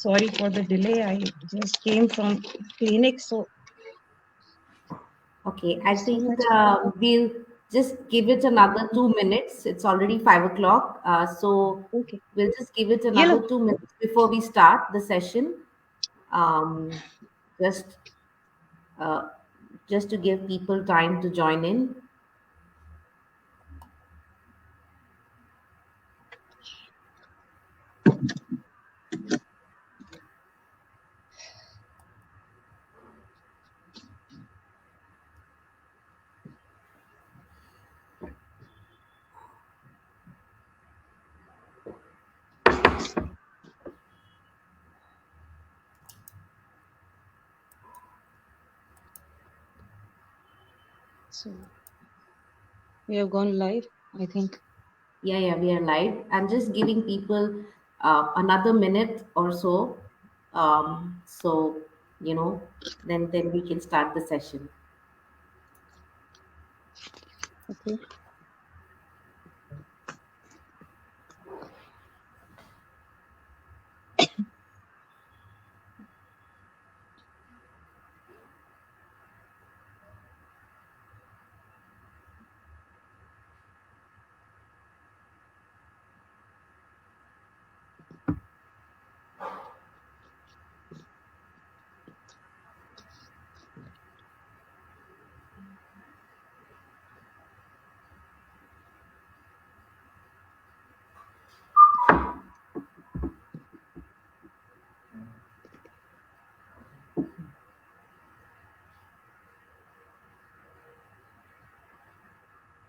Sorry for the delay. I just came from clinic, so Okay, thank I you so think much. we'll just give it another 2 minutes. It's already 5 o'clock, so Okay. we'll just give it another Yellow. 2 minutes before we start the session. Um, just, uh, just to give people time to join in. So we have gone live, I think. Yeah, we are live. I'm just giving people another minute or so, so you know, then we can start the session. Okay.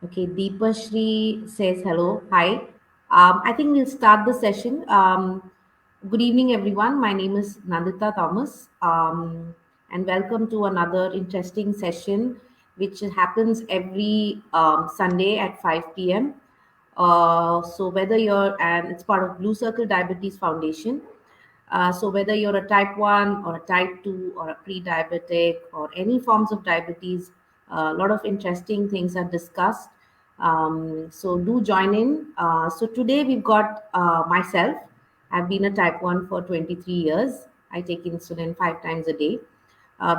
Okay, Deepa Shri says hello. Hi. I think we'll start the session. Good evening, everyone. My name is Nandita Thomas, and welcome to another interesting session, which happens every Sunday at 5 p.m. So whether and it's part of Blue Circle Diabetes Foundation. So whether you're a type 1 or a type 2 or a pre-diabetic or any forms of diabetes, a lot of interesting things are discussed. So do join in. So today we've got myself. I've been a type 1 for 23 years. I take insulin 5 times a day.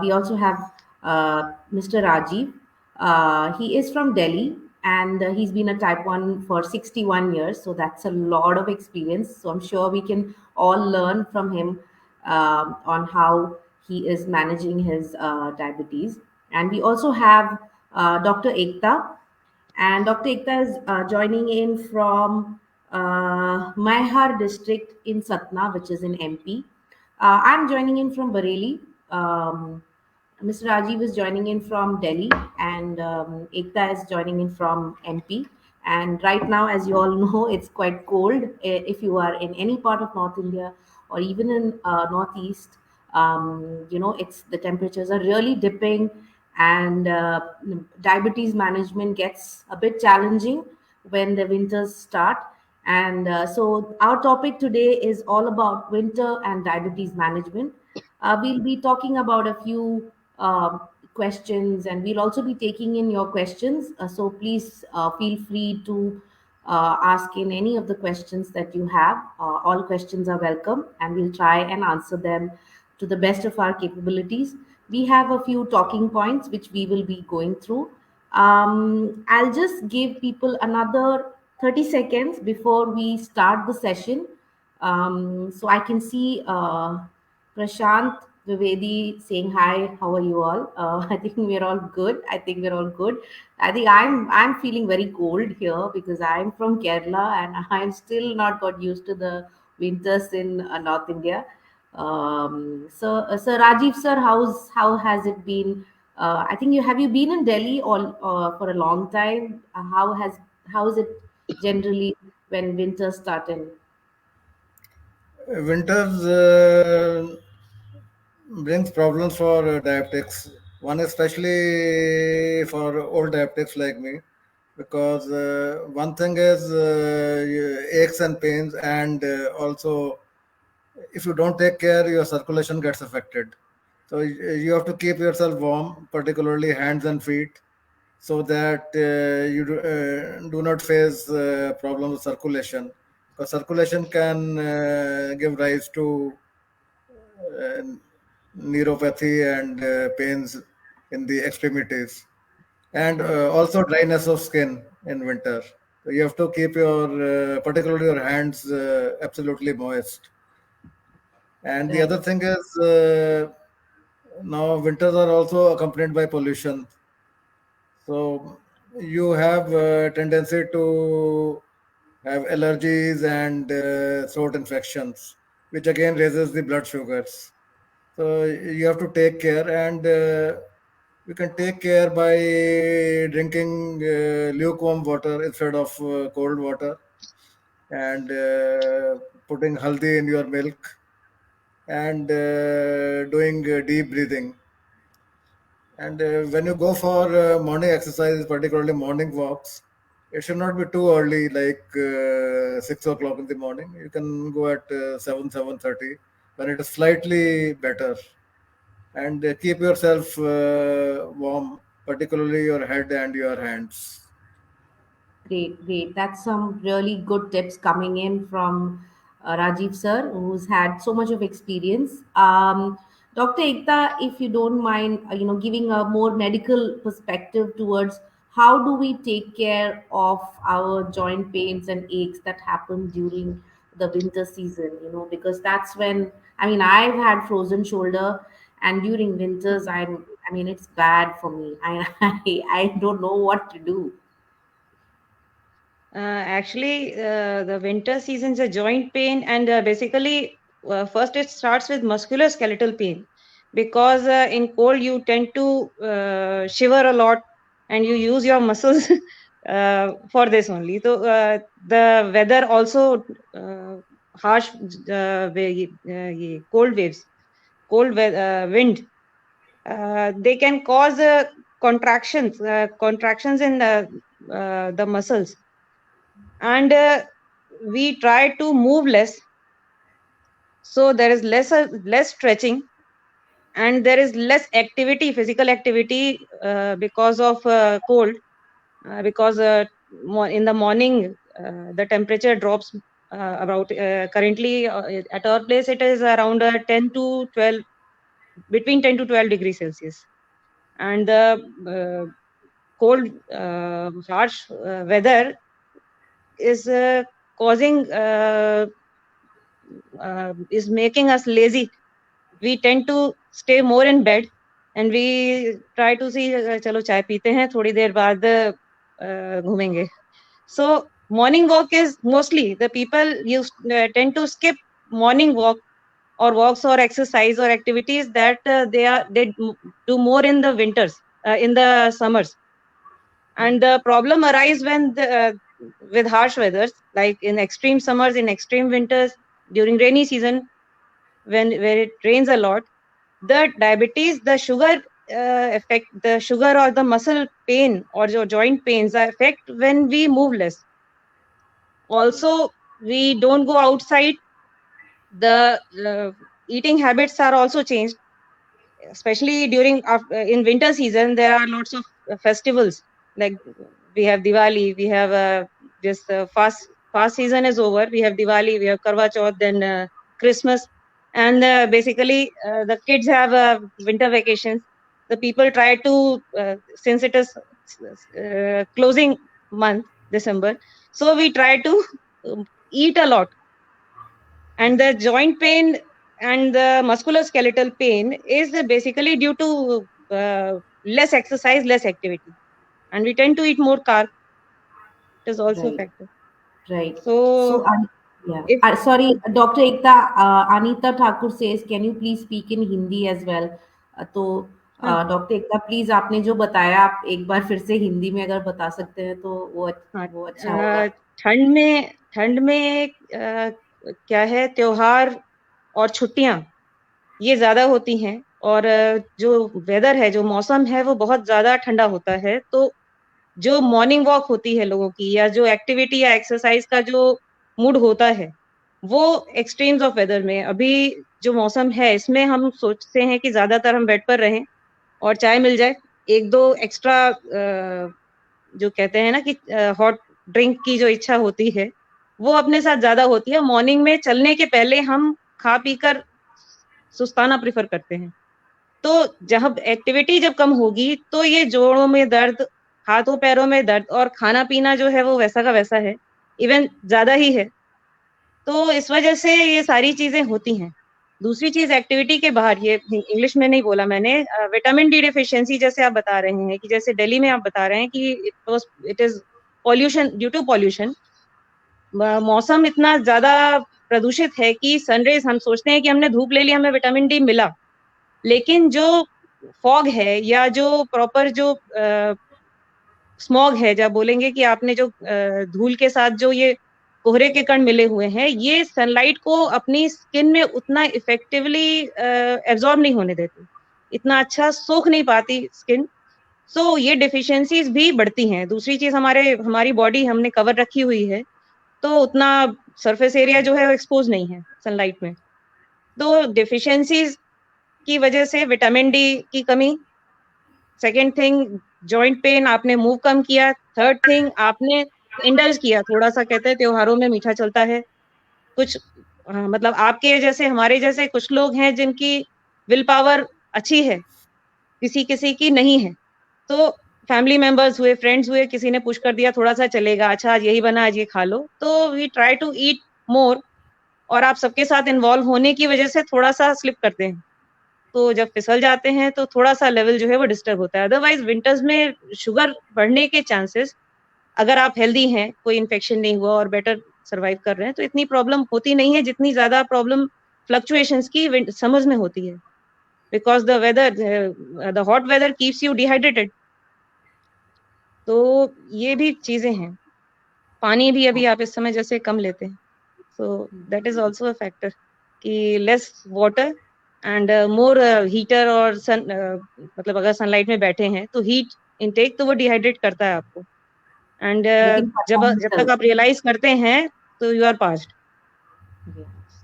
We also have Mr. Rajiv. He is from Delhi and he's been a type 1 for 61 years. So that's a lot of experience. So I'm sure we can all learn from him on how he is managing his diabetes. And we also have Dr. Ekta, and Dr. Ekta is joining in from Maihar district in Satna, which is in MP. I'm joining in from Bareilly. Mr. Rajiv is joining in from Delhi, and Ekta is joining in from MP. And right now, as you all know, it's quite cold. If you are in any part of North India or even in Northeast, it's the temperatures are really dipping, and diabetes management gets a bit challenging when the winters start. And so, our topic today is all about winter and diabetes management. We'll be talking about a few questions, and we'll also be taking in your questions. So please feel free to ask in any of the questions that you have. All questions are welcome, and we'll try and answer them to the best of our capabilities. We have a few talking points which we will be going through. I'll just give people another 30 seconds before we start the session. So I can see Prashant Vivedi saying hi. How are you all? I think we're all good. I think we're all good. I think I'm feeling very cold here because I'm from Kerala and I'm still not got used to the winters in North India. So Rajiv sir, how has it been? I think you been in Delhi all for a long time. How is it generally when winter started? Winters brings problems for diabetics. One especially for old diabetics like me, because one thing is aches and pains, and also if you don't take care, your circulation gets affected. So you have to keep yourself warm, particularly hands and feet, so that you do not face problems with circulation. Because circulation can give rise to uh, neuropathy and pains in the extremities, and also dryness of skin in winter. So you have to keep your, particularly your hands, absolutely moist. And the other Right. thing is, now winters are also accompanied by pollution. So you have a tendency to have allergies and throat infections, which again raises the blood sugars. So you have to take care, and you can take care by drinking lukewarm water instead of cold water, and putting haldi in your milk, and doing deep breathing. And when you go for morning exercises, particularly morning walks, it should not be too early, like 6 o'clock in the morning. You can go at 7:30, when it is slightly better, and keep yourself warm, particularly your head and your hands. Great, great. That's some really good tips coming in from Rajiv sir, who's had so much of experience. Dr. Ekta, if you don't mind, giving a more medical perspective towards how do we take care of our joint pains and aches that happen during the winter season, because that's when, I mean, I've had frozen shoulder, and during winters, I mean, it's bad for me. I don't know what to do. Actually, the winter season is a joint pain, and basically, first it starts with musculoskeletal pain, because in cold you tend to shiver a lot, and you use your muscles for this only. So the weather also, harsh, cold waves, wind, they can cause contractions in the muscles, and we try to move less, so there is less stretching, and there is less activity, physical activity, because of cold, because in the morning the temperature drops about, currently at our place it is around 10 to 12, between 10 to 12 degrees Celsius, and the cold, harsh weather is causing, is making us lazy. We tend to stay more in bed, and we try to see, चलो चाय पीते हैं, थोड़ी देर बाद घूमेंगे. So morning walk is mostly the people tend to skip morning walk, or walks, or exercise, or activities that they do more in the winters, in the summers, and the problem arise when with harsh weathers, like in extreme summers, in extreme winters, during rainy season, where it rains a lot, the diabetes, the sugar, affect the sugar, or the muscle pain, or your joint pains are affect when we move less. Also, we don't go outside. The eating habits are also changed, especially in winter season. There are lots of festivals, like we have Diwali, we have this fast season is over, we have Diwali, we have Karwa Chauth, then Christmas, and basically the kids have winter vacations. The people try to, since it is closing month, December, so we try to eat a lot, and the joint pain and the musculoskeletal pain is basically due to less exercise, less activity, and we tend to eat more carb. It is also a Right. factor. Right. So So, yeah. if Sorry, Dr. Ekta, Anita Thakur says, can you please speak in Hindi as well? तो हाँ, doctor Ekta please आपने जो बताया आप एक बार फिर से हिंदी में अगर बता सकते हैं तो हाँ, वो अच्छा होगा. ठंड में क्या है, त्योहार और छुट्टियां ये ज्यादा होती हैं, और जो वेदर है, जो मौसम है, वो बहुत ज्यादा ठंडा होता है, तो जो मॉर्निंग वॉक होती है लोगों की, या जो एक्टिविटी या एक्सरसाइज का जो मूड होता है, वो एक्सट्रीम्स ऑफ वेदर में, अभी जो मौसम है, इसमें हम सोचते हैं कि ज्यादातर हम बेड पर रहें और चाय मिल जाए, एक दो एक्स्ट्रा, जो कहते हैं ना कि हॉट ड्रिंक की जो इच्छा होती है, वो अपने साथ ज्यादा होती है. मॉर्निंग में चलने के पहले हम खा पी कर सुस्ताना प्रेफर करते हैं। तो जब एक्टिविटी जब कम होगी तो ये जोड़ों में दर्द, हाथों पैरों में दर्द, और खाना पीना जो है वो वैसा का वैसा है, इवन ज्यादा ही है। तो इस वजह से ये सारी चीजें होती हैं। दूसरी चीज एक्टिविटी के बाहर, ये इंग्लिश में नहीं बोला मैंने, विटामिन डी डिफिशियंसी जैसे आप बता रहे हैं कि जैसे दिल्ली में आप बता रहे हैं कि it is pollution, due to pollution. मौसम इतना ज्यादा प्रदूषित है कि सनरेज, हम सोचते हैं कि हमने धूप ले ली, हमें विटामिन डी मिला, लेकिन जो फॉग है या जो प्रॉपर जो स्मॉग है, जब बोलेंगे कि आपने जो धूल के साथ जो ये कोहरे के कण मिले हुए हैं, ये सनलाइट को अपनी स्किन में उतना इफेक्टिवली एब्जॉर्ब नहीं होने देते, इतना अच्छा सोख नहीं पाती स्किन। सो ये डिफिशियंसीज भी बढ़ती हैं। दूसरी चीज, हमारी बॉडी हमने कवर रखी हुई है, तो उतना सरफेस एरिया जो है एक्सपोज नहीं है सनलाइट में। तो डिफिशियंसीज की वजह से विटामिन डी की कमी। सेकेंड थिंग, जॉइंट पेन, आपने मूव कम किया। थर्ड थिंग, आपने इंडल्ज किया थोड़ा सा, कहते हैं त्योहारों में मीठा चलता है कुछ। मतलब आपके जैसे, हमारे जैसे कुछ लोग हैं जिनकी विल पावर अच्छी है, किसी किसी की नहीं है। तो फैमिली मेंबर्स हुए, फ्रेंड्स हुए, किसी ने पुश कर दिया थोड़ा सा चलेगा, अच्छा आज यही बना, आज ये खा लो, तो वी ट्राई टू ईट मोर। और आप सबके साथ इन्वॉल्व होने की वजह से थोड़ा सा स्लिप करते हैं, तो जब फिसल जाते हैं तो थोड़ा सा लेवल जो है वो डिस्टर्ब होता है। अदरवाइज विंटर्स में शुगर बढ़ने के चांसेस, अगर आप हेल्दी हैं, कोई इन्फेक्शन नहीं हुआ और बेटर सर्वाइव कर रहे हैं, तो इतनी प्रॉब्लम होती नहीं है जितनी ज्यादा प्रॉब्लम फ्लक्चुएशंस की समझ में होती है। Because the hot weather keeps you dehydrated. तो ये भी चीजें हैं। पानी भी अभी आप इस समय जैसे कम लेते हैं, so that is also a factor कि less water and more heater और सन, मतलब अगर सनलाइट में बैठे हैं तो हीट इनटेक, तो वो डिहाइड्रेट करता है आपको। एंड लेकिन जब पता नहीं जब तक आप चलता। रियलाइज करते हैं तो you are passed.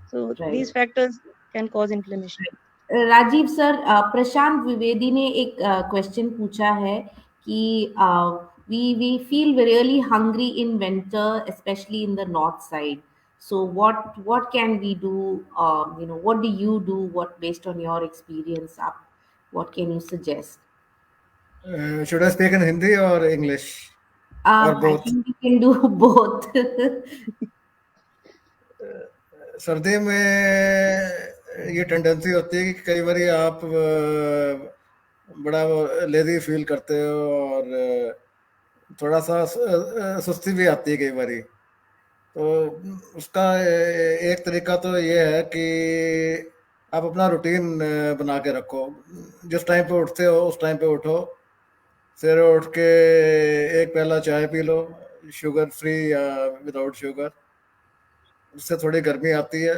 So right. These factors can cause inflammation. Rajiv sir, Prashant Dwivedi ने एक क्वेश्चन पूछा है कि we feel really hungry in winter, specially in the north side. So what can we do? What do you do? What based on your experience, आप what can you suggest? Should I speak in Hindi और English और I both? Think we can do both. सर्दी में ये tendency होती है कि कई बार आप बड़ा लेजी फील करते हो, और थोड़ा सा सुस्ती भी आती है कई बारी। तो उसका एक तरीका तो ये है कि आप अपना रूटीन बना के रखो। जिस टाइम पे उठते हो उस टाइम पे उठो, सवेरे उठ के एक प्याला चाय पी लो, शुगर फ्री या विदाउट शुगर। उससे थोड़ी गर्मी आती है।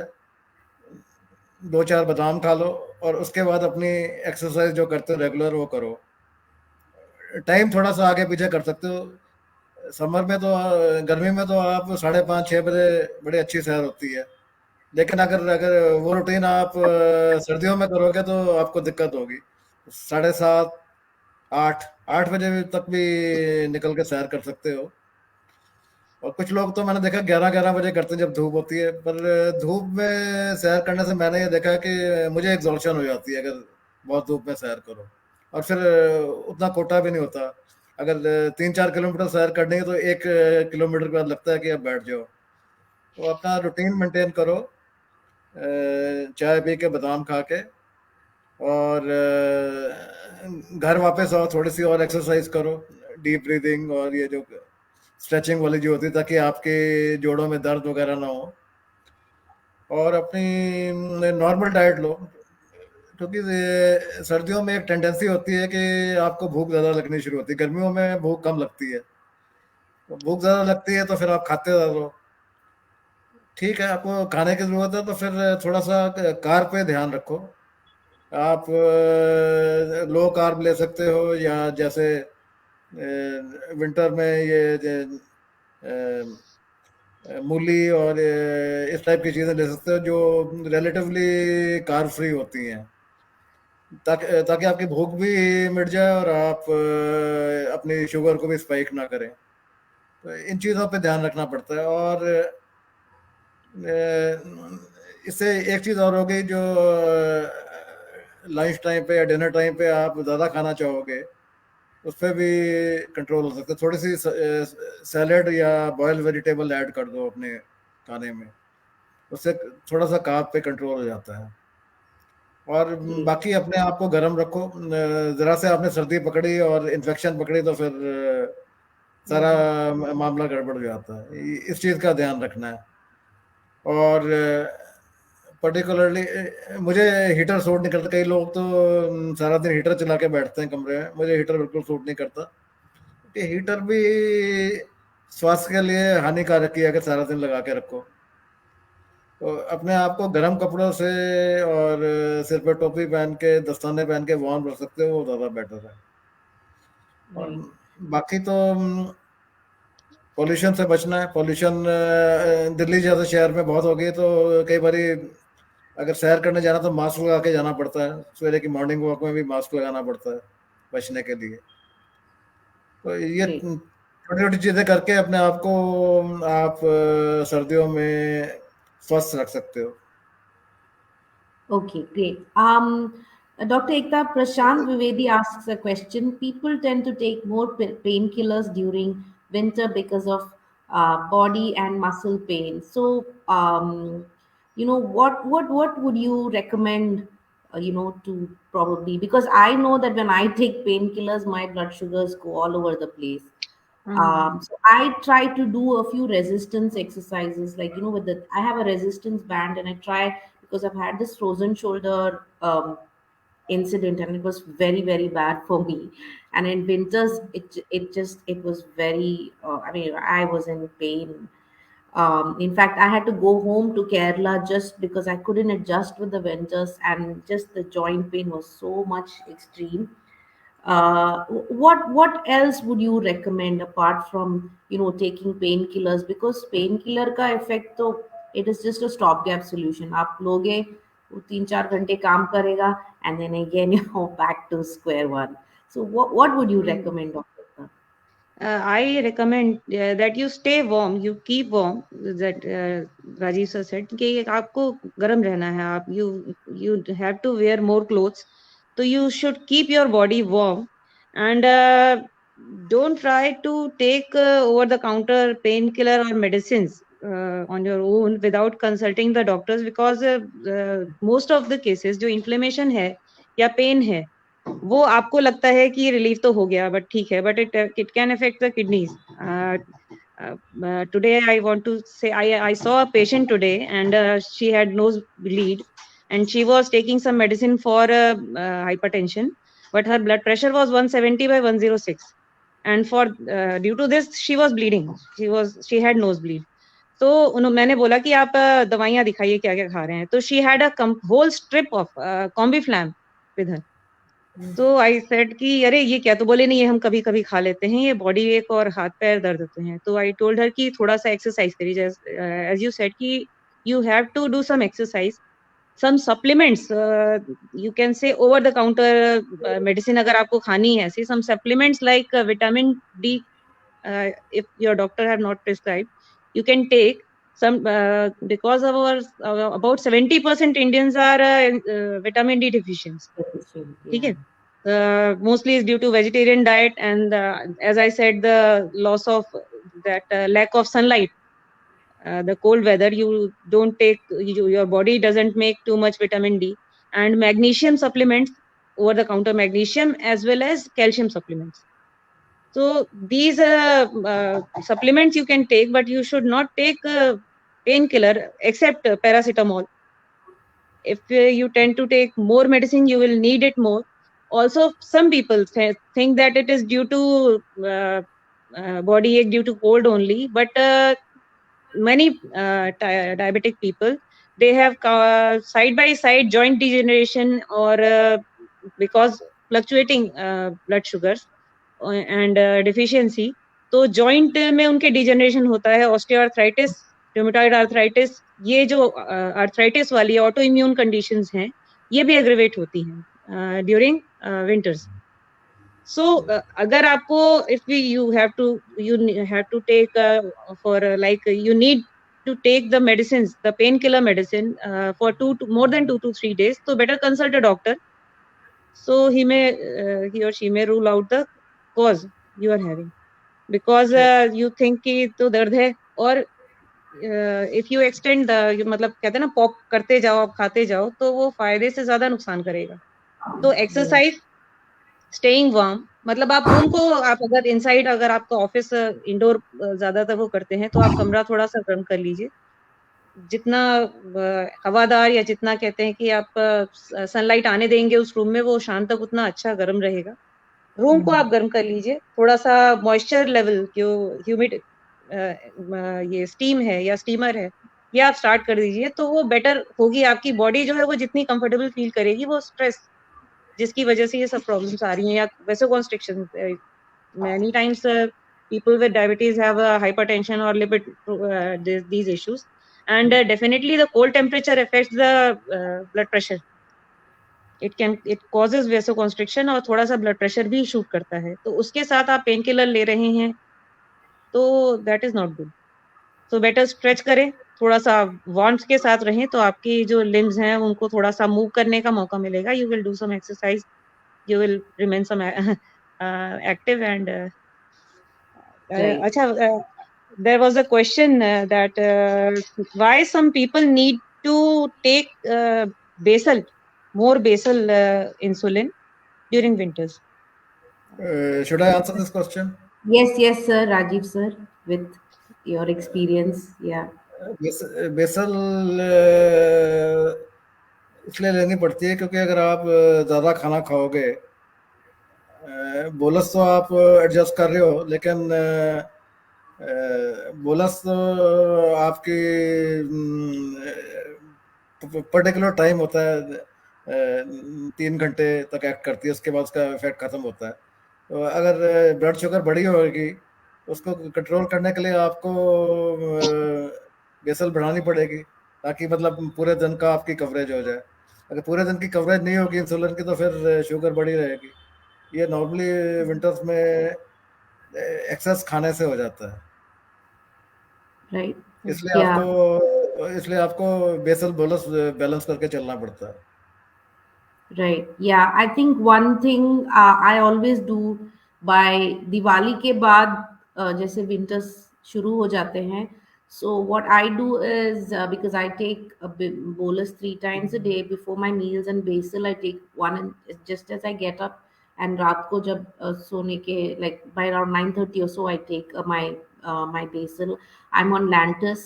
दो चार बादाम खा लो, और उसके बाद अपनी एक्सरसाइज जो करते हो रेगुलर वो करो। टाइम थोड़ा सा आगे पीछे कर सकते हो। समर में तो गर्मी में तो आप 5:30 6 बजे बड़ी अच्छी सैर होती है। लेकिन अगर अगर वो रूटीन आप सर्दियों में करोगे तो आपको दिक्कत होगी। 7:30 8 8 बजे तक भी निकल के सैर कर सकते हो। और कुछ लोग तो मैंने देखा 11 11 बजे करते हैं जब धूप होती है। पर धूप में सैर करने से मैंने ये देखा कि मुझे एग्जॉर्शन हो जाती है अगर बहुत धूप में सैर करो। और फिर उतना कोटा भी नहीं होता। अगर 3 4 किलोमीटर सैर करनी है तो 1 किलोमीटर के बाद लगता है कि अब बैठ जाओ। तो अपना रूटीन मेंटेन करो, चाय पी के बादाम खा के, और घर वापस आओ, थोड़ी सी और एक्सरसाइज करो, डीप ब्रीदिंग और ये जो स्ट्रेचिंग वाली जो होती है, ताकि आपके जोड़ों में दर्द वगैरह ना हो। और अपनी नॉर्मल डाइट लो, क्योंकि सर्दियों में एक टेंडेंसी होती है कि आपको भूख ज़्यादा लगनी शुरू होती है, गर्मियों में भूख कम लगती है। तो भूख ज़्यादा लगती है तो फिर आप खाते ज़्यादा रहो। ठीक है, आपको खाने की ज़रूरत है तो फिर थोड़ा सा कार्ब पे ध्यान रखो। आप लो कार्ब ले सकते हो, या जैसे विंटर में मूली और इस टाइप की चीज़ें ले सकते हो जो रिलेटिवली कार्ब फ्री होती हैं, ताकि ताकि आपकी भूख भी मिट जाए और आप अपनी शुगर को भी स्पाइक ना करें। तो इन चीज़ों पे ध्यान रखना पड़ता है। और इससे एक चीज़ और हो गई, जो लंच टाइम पे या डिनर टाइम पे आप ज़्यादा खाना चाहोगे, उस पर भी कंट्रोल हो सकता है। थोड़ी सी सैलेड या बॉयल वेजिटेबल ऐड कर दो अपने खाने में, उससे थोड़ा सा कार्ब पे कंट्रोल हो जाता है। और Okay. बाकी अपने आप को गर्म रखो। ज़रा से आपने सर्दी पकड़ी और इन्फेक्शन पकड़ी तो फिर सारा मामला गड़बड़ हो जाता है। इस चीज़ का ध्यान रखना है। और पर्टिकुलरली मुझे हीटर सूट नहीं करता। कई लोग तो सारा दिन हीटर चला के बैठते हैं कमरे में, मुझे हीटर बिल्कुल सूट नहीं करता, क्योंकि हीटर भी स्वास्थ्य के लिए हानिकारक ही है अगर सारा दिन लगा के रखो। तो अपने आप को गर्म कपड़ों से और सिर पे टोपी पहन के, दस्ताने पहन के वार्म रख सकते हो, वो ज़्यादा बेटर है। और Right. बाकी तो पॉल्यूशन से बचना है। पॉल्यूशन दिल्ली जैसे शहर में बहुत हो गई, तो कई बारी अगर सैर करने जाना तो मास्क लगा के जाना पड़ता है। सवेरे की मॉर्निंग वॉक में भी मास्क लगाना पड़ता है बचने के लिए। तो ये Great. छोटी छोटी चीज़ें करके अपने आप को आप सर्दियों में स्वस्थ रख सकते हो। Okay, great. Dr. Ekta, Prashant Vivedi asks a question. People tend to take more painkillers during winter because of body and muscle pain. So, what would you recommend? To probably, because I know that when I take painkillers, my blood sugars go all over the place. Mhm. So I try to do a few resistance exercises, like with the I have a resistance band, and I try because I've had this frozen shoulder incident, and it was very very bad for me. And in winters, it was very. I mean, I was in pain. In fact, I had to go home to Kerala just because I couldn't adjust with the winters, and just the joint pain was so much extreme. What else would you recommend apart from taking painkillers? Because painkiller का effect तो it is just a stopgap solution. आप लोगे वो 3-4 घंटे काम करेगा, and then again back to square one. So what would you Mm. recommend, Doctor? I recommend that you stay warm, you keep warm. That Rajiv sir said कि आपको गर्म रहना है, आप you have to wear more clothes, so you should keep your body warm, and don't try to take over the counter painkiller or medicines on your own without consulting the doctors, because most of the cases जो inflammation है या pain है, वो आपको लगता है कि relief तो हो गया, बट ठीक है, but it can affect the kidneys. Today I want to say, I saw a patient today, and she had nose bleed, and she was taking some medicine for hypertension, but her blood pressure was 170 by 106, and for due to this she was bleeding, she had nosebleed. तो मैंने बोला कि आप दवाइयाँ दिखाइए क्या क्या खा रहे हैं, तो she had a whole strip of Combiflam with her. तो आई सेड कि अरे ये क्या, तो बोले नहीं, ये हम कभी कभी खा लेते हैं, ये बॉडी एक और हाथ पैर दर्द होते हैं. तो आई टोल्ड हर कि थोड़ा सा एक्सरसाइज करिए, एज यू सेड कि you have to do some exercise, some supplements, you can say over the counter medicine अगर आपको खानी है ऐसी, some supplements like vitamin D, if your doctor have not prescribed, you can take some, because of our about 70% Indians are vitamin D deficient. Efficient, ठीक yeah. है. Mostly is due to vegetarian diet, and as I said, the loss of that lack of sunlight, the cold weather, you don't take, your body doesn't make too much vitamin D, and magnesium supplements, over the counter magnesium as well as calcium supplements. So these supplements you can take, but you should not take painkiller except paracetamol. If you tend to take more medicine, you will need it more. Also, some people think that it is due to body ache due to cold only, but many diabetic people, they have side by side joint degeneration, or because fluctuating blood sugars and deficiency, तो joint में उनके degeneration होता है, osteoarthritis, rheumatoid arthritis, ये जो arthritis वाली auto immune conditions हैं, ये भी एग्रीवेट होती हैं ड्यूरिंग विंटर्स. सो अगर आपको, if you have to take for, like you need to take the medicines, the painkiller medicine, for more than 2 to 3 days, so better consult a doctor. So he or she may rule out the cause you are having, because you think कि तो दर्द है, और if you extend the, मतलब कहते हैं ना, pop करते जाओ, आप खाते जाओ, तो वो फायदे से ज्यादा नुकसान करेगा. तो एक्सरसाइज, स्टेइंग वार्म, मतलब आप रूम को, आप अगर इनसाइड, अगर आपका ऑफिस इंडोर ज्यादातर वो करते हैं, तो आप कमरा थोड़ा सा गर्म कर लीजिए. जितना हवादार, या जितना कहते हैं कि आप सनलाइट आने देंगे उस रूम में, वो शाम तक उतना अच्छा गर्म रहेगा. रूम को आप गर्म कर लीजिए. थोड़ा सा मॉइस्चर लेवल, जो ह्यूमिड ये स्टीम है या स्टीमर है, ये आप स्टार्ट कर दीजिए, तो वो बेटर होगी. आपकी बॉडी जो है वो जितनी कंफर्टेबल फील करेगी, वो स्ट्रेस जिसकी वजह से ये सब प्रॉब्लम्स आ रही हैं, या वैसे constriction, many times people with diabetes have hypertension or lipid, these issues, and definitely the cold temperature affects the blood pressure. It causes vasoconstriction, और थोड़ा सा ब्लड प्रेशर भी शूट करता है. तो उसके साथ आप पेन किलर ले रहे हैं, तो that is not good. So better stretch करें, थोड़ा सा वार्मथ के साथ रहें, तो आपकी जो लिम्स हैं उनको थोड़ा सा मूव करने का मौका मिलेगा. You will do some exercise, you will remain some active, and Right. acha, there was a question that why some people need to take basal, more basal insulin during winters. Should I answer this question? Yes, yes, sir, Rajiv, sir, with your experience. Yeah. Basal इसलिए लेनी पड़ती है क्योंकि अगर आप ज़्यादा खाना खाओगे, बोलस तो आप एडजस्ट कर रहे हो, लेकिन बोलस तो आपकी पर्टिकुलर टाइम होता है, 3 घंटे तक एक्ट करती है, उसके बाद उसका इफेक्ट ख़त्म होता है. तो अगर ब्लड शुगर बढ़ी होगी, उसको कंट्रोल करने के लिए आपको बेसल बढ़ानी पड़ेगी, ताकि मतलब पूरे दिन का आपकी कवरेज हो जाए. अगर पूरे दिन की कवरेज नहीं होगी इंसुलिन की, तो फिर शुगर बढ़ी रहेगी. ये नॉर्मली विंटर्स में एक्सेस खाने से हो जाता है. Right. इसलिए Yeah. आपको बेसल बोलस बैलेंस करके चलना पड़ता है. Right. Yeah. I think one thing I always do by Diwali के बाद जैसे winters शुरू हो जाते हैं. So what I do is because I take a bolus 3 times a day before my meals, and basil I take one just as I get up, and रात को जब सोने के like by around 9:30 or so I take my basil. I'm on Lantus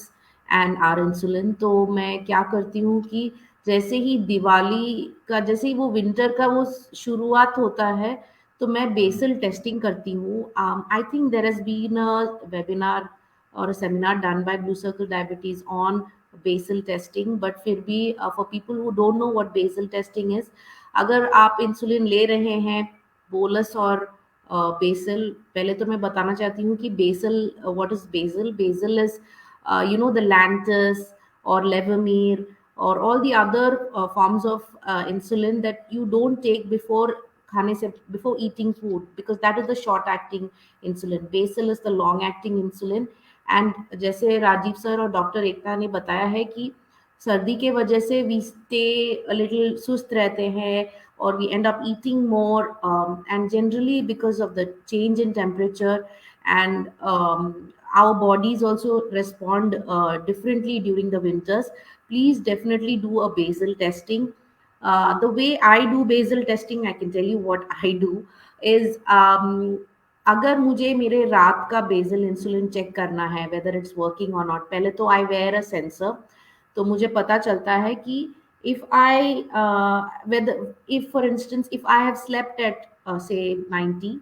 and our insulin. तो मैं क्या करती हूँ कि जैसे ही दिवाली का, जैसे ही वो विंटर का वो शुरुआत होता है, तो मैं बेसल टेस्टिंग करती हूँ. I think there has been a webinar और seminar done by Blue Circle Diabetes on basal testing, but फिर भी for people who don't know what basal testing is, अगर आप इंसुलिन ले रहे हैं बोलस और बेसल, पहले तो मैं बताना चाहती हूँ कि basal, what is basal. Basal is the lantus or levemir or all the other forms of insulin that you don't take before khane se, before eating food, because that is the short acting insulin. Basal is the long acting insulin. And जैसे Rajiv sir और doctor एकता ने बताया है कि सर्दी के वजह से वी स्टे अ लिटिल सुस्त रहते हैं, और we end up eating more, and generally because of the change in temperature, and our bodies also respond differently during the winters. Please definitely do a basal testing. The way I do basal testing, I can tell you what I do is, अगर मुझे मेरे रात का basal insulin check करना है whether it's working और not, पहले तो आई वेयर अ सेंसर. तो मुझे पता चलता है कि if I whether if for instance if I have slept at say 90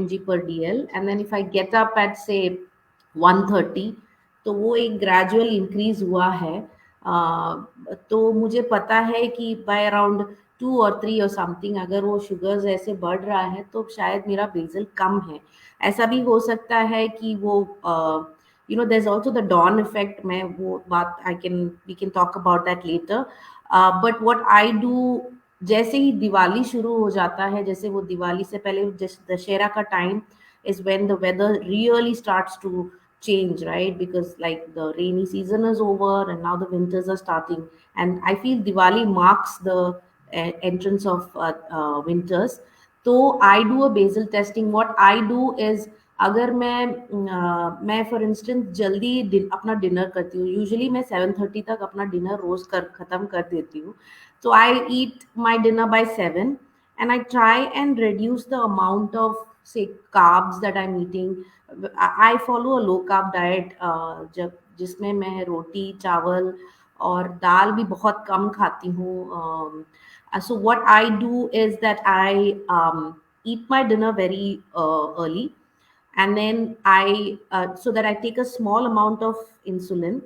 mg per dl, and then if I get up at say 130, तो वो एक ग्रेजुअल इंक्रीज हुआ है. तो मुझे पता है कि बाय अराउंड 2 और 3 और समथिंग, अगर वो शुगर्स ऐसे बढ़ रहा है, तो शायद मेरा बेसल कम है. ऐसा भी हो सकता है कि वो there's also the dawn effect. मैं वो बात we can talk about that later. But what I do, जैसे ही दिवाली शुरू हो जाता है, जैसे वो दिवाली से पहले दशहरा का time is when the weather really starts to change, right? Because like the rainy season is over and now the winters are starting, and I feel Diwali marks the entrance of winters. तो I do a basal testing. What I do is, अगर मैं for instance जल्दी अपना dinner करती हूँ, usually मैं 7:30 तक अपना डिनर रोज कर खत्म कर देती हूँ. So I eat my dinner by 7, and I try and reduce the amount of, say, carbs that I'm eating. I follow a low carb diet, जब जिसमें मैं रोटी चावल और दाल भी बहुत कम खाती हूँ. So what I do is that I eat my dinner very early, and then I so that I take a small amount of insulin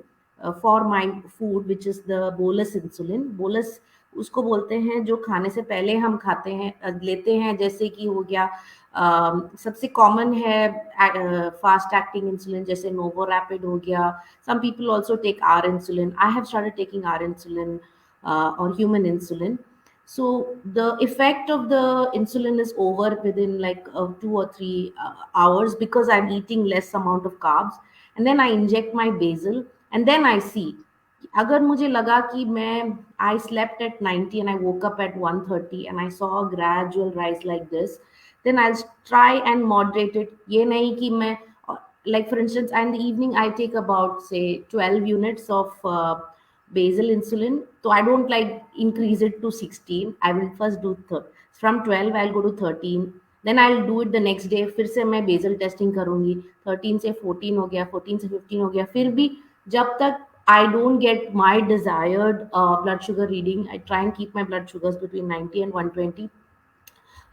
for my food, which is the bolus insulin. Bolus उसको बोलते हैं जो खाने से पहले हम खाते हैं, लेते हैं, जैसे कि हो गया सबसे कॉमन है फास्ट एक्टिंग इंसुलिन, जैसे नोवो रैपिड हो गया. Some people also take R insulin. I have started taking R insulin or human insulin. So the effect of the insulin is over within like 2 or 3 hours, because I'm eating less amount of carbs, and then I inject my basal, and then I see, अगर मुझे लगा कि मैं I slept at 90 and I woke up at 1:30 and I saw a gradual rise like this, then I'll try and moderate it. ये नहीं कि मैं like for instance in the evening I take about say 12 units of basal insulin. So I don't like increase it to 16. I will first do from 12 I'll go to 13, then I'll do it the next day. फिर से मैं basal testing करूंगी, 13 से 14 हो गया, 14 से 15 हो गया. फिर भी जब तक I don't get my desired blood sugar reading, I try and keep my blood sugars between 90 and 120.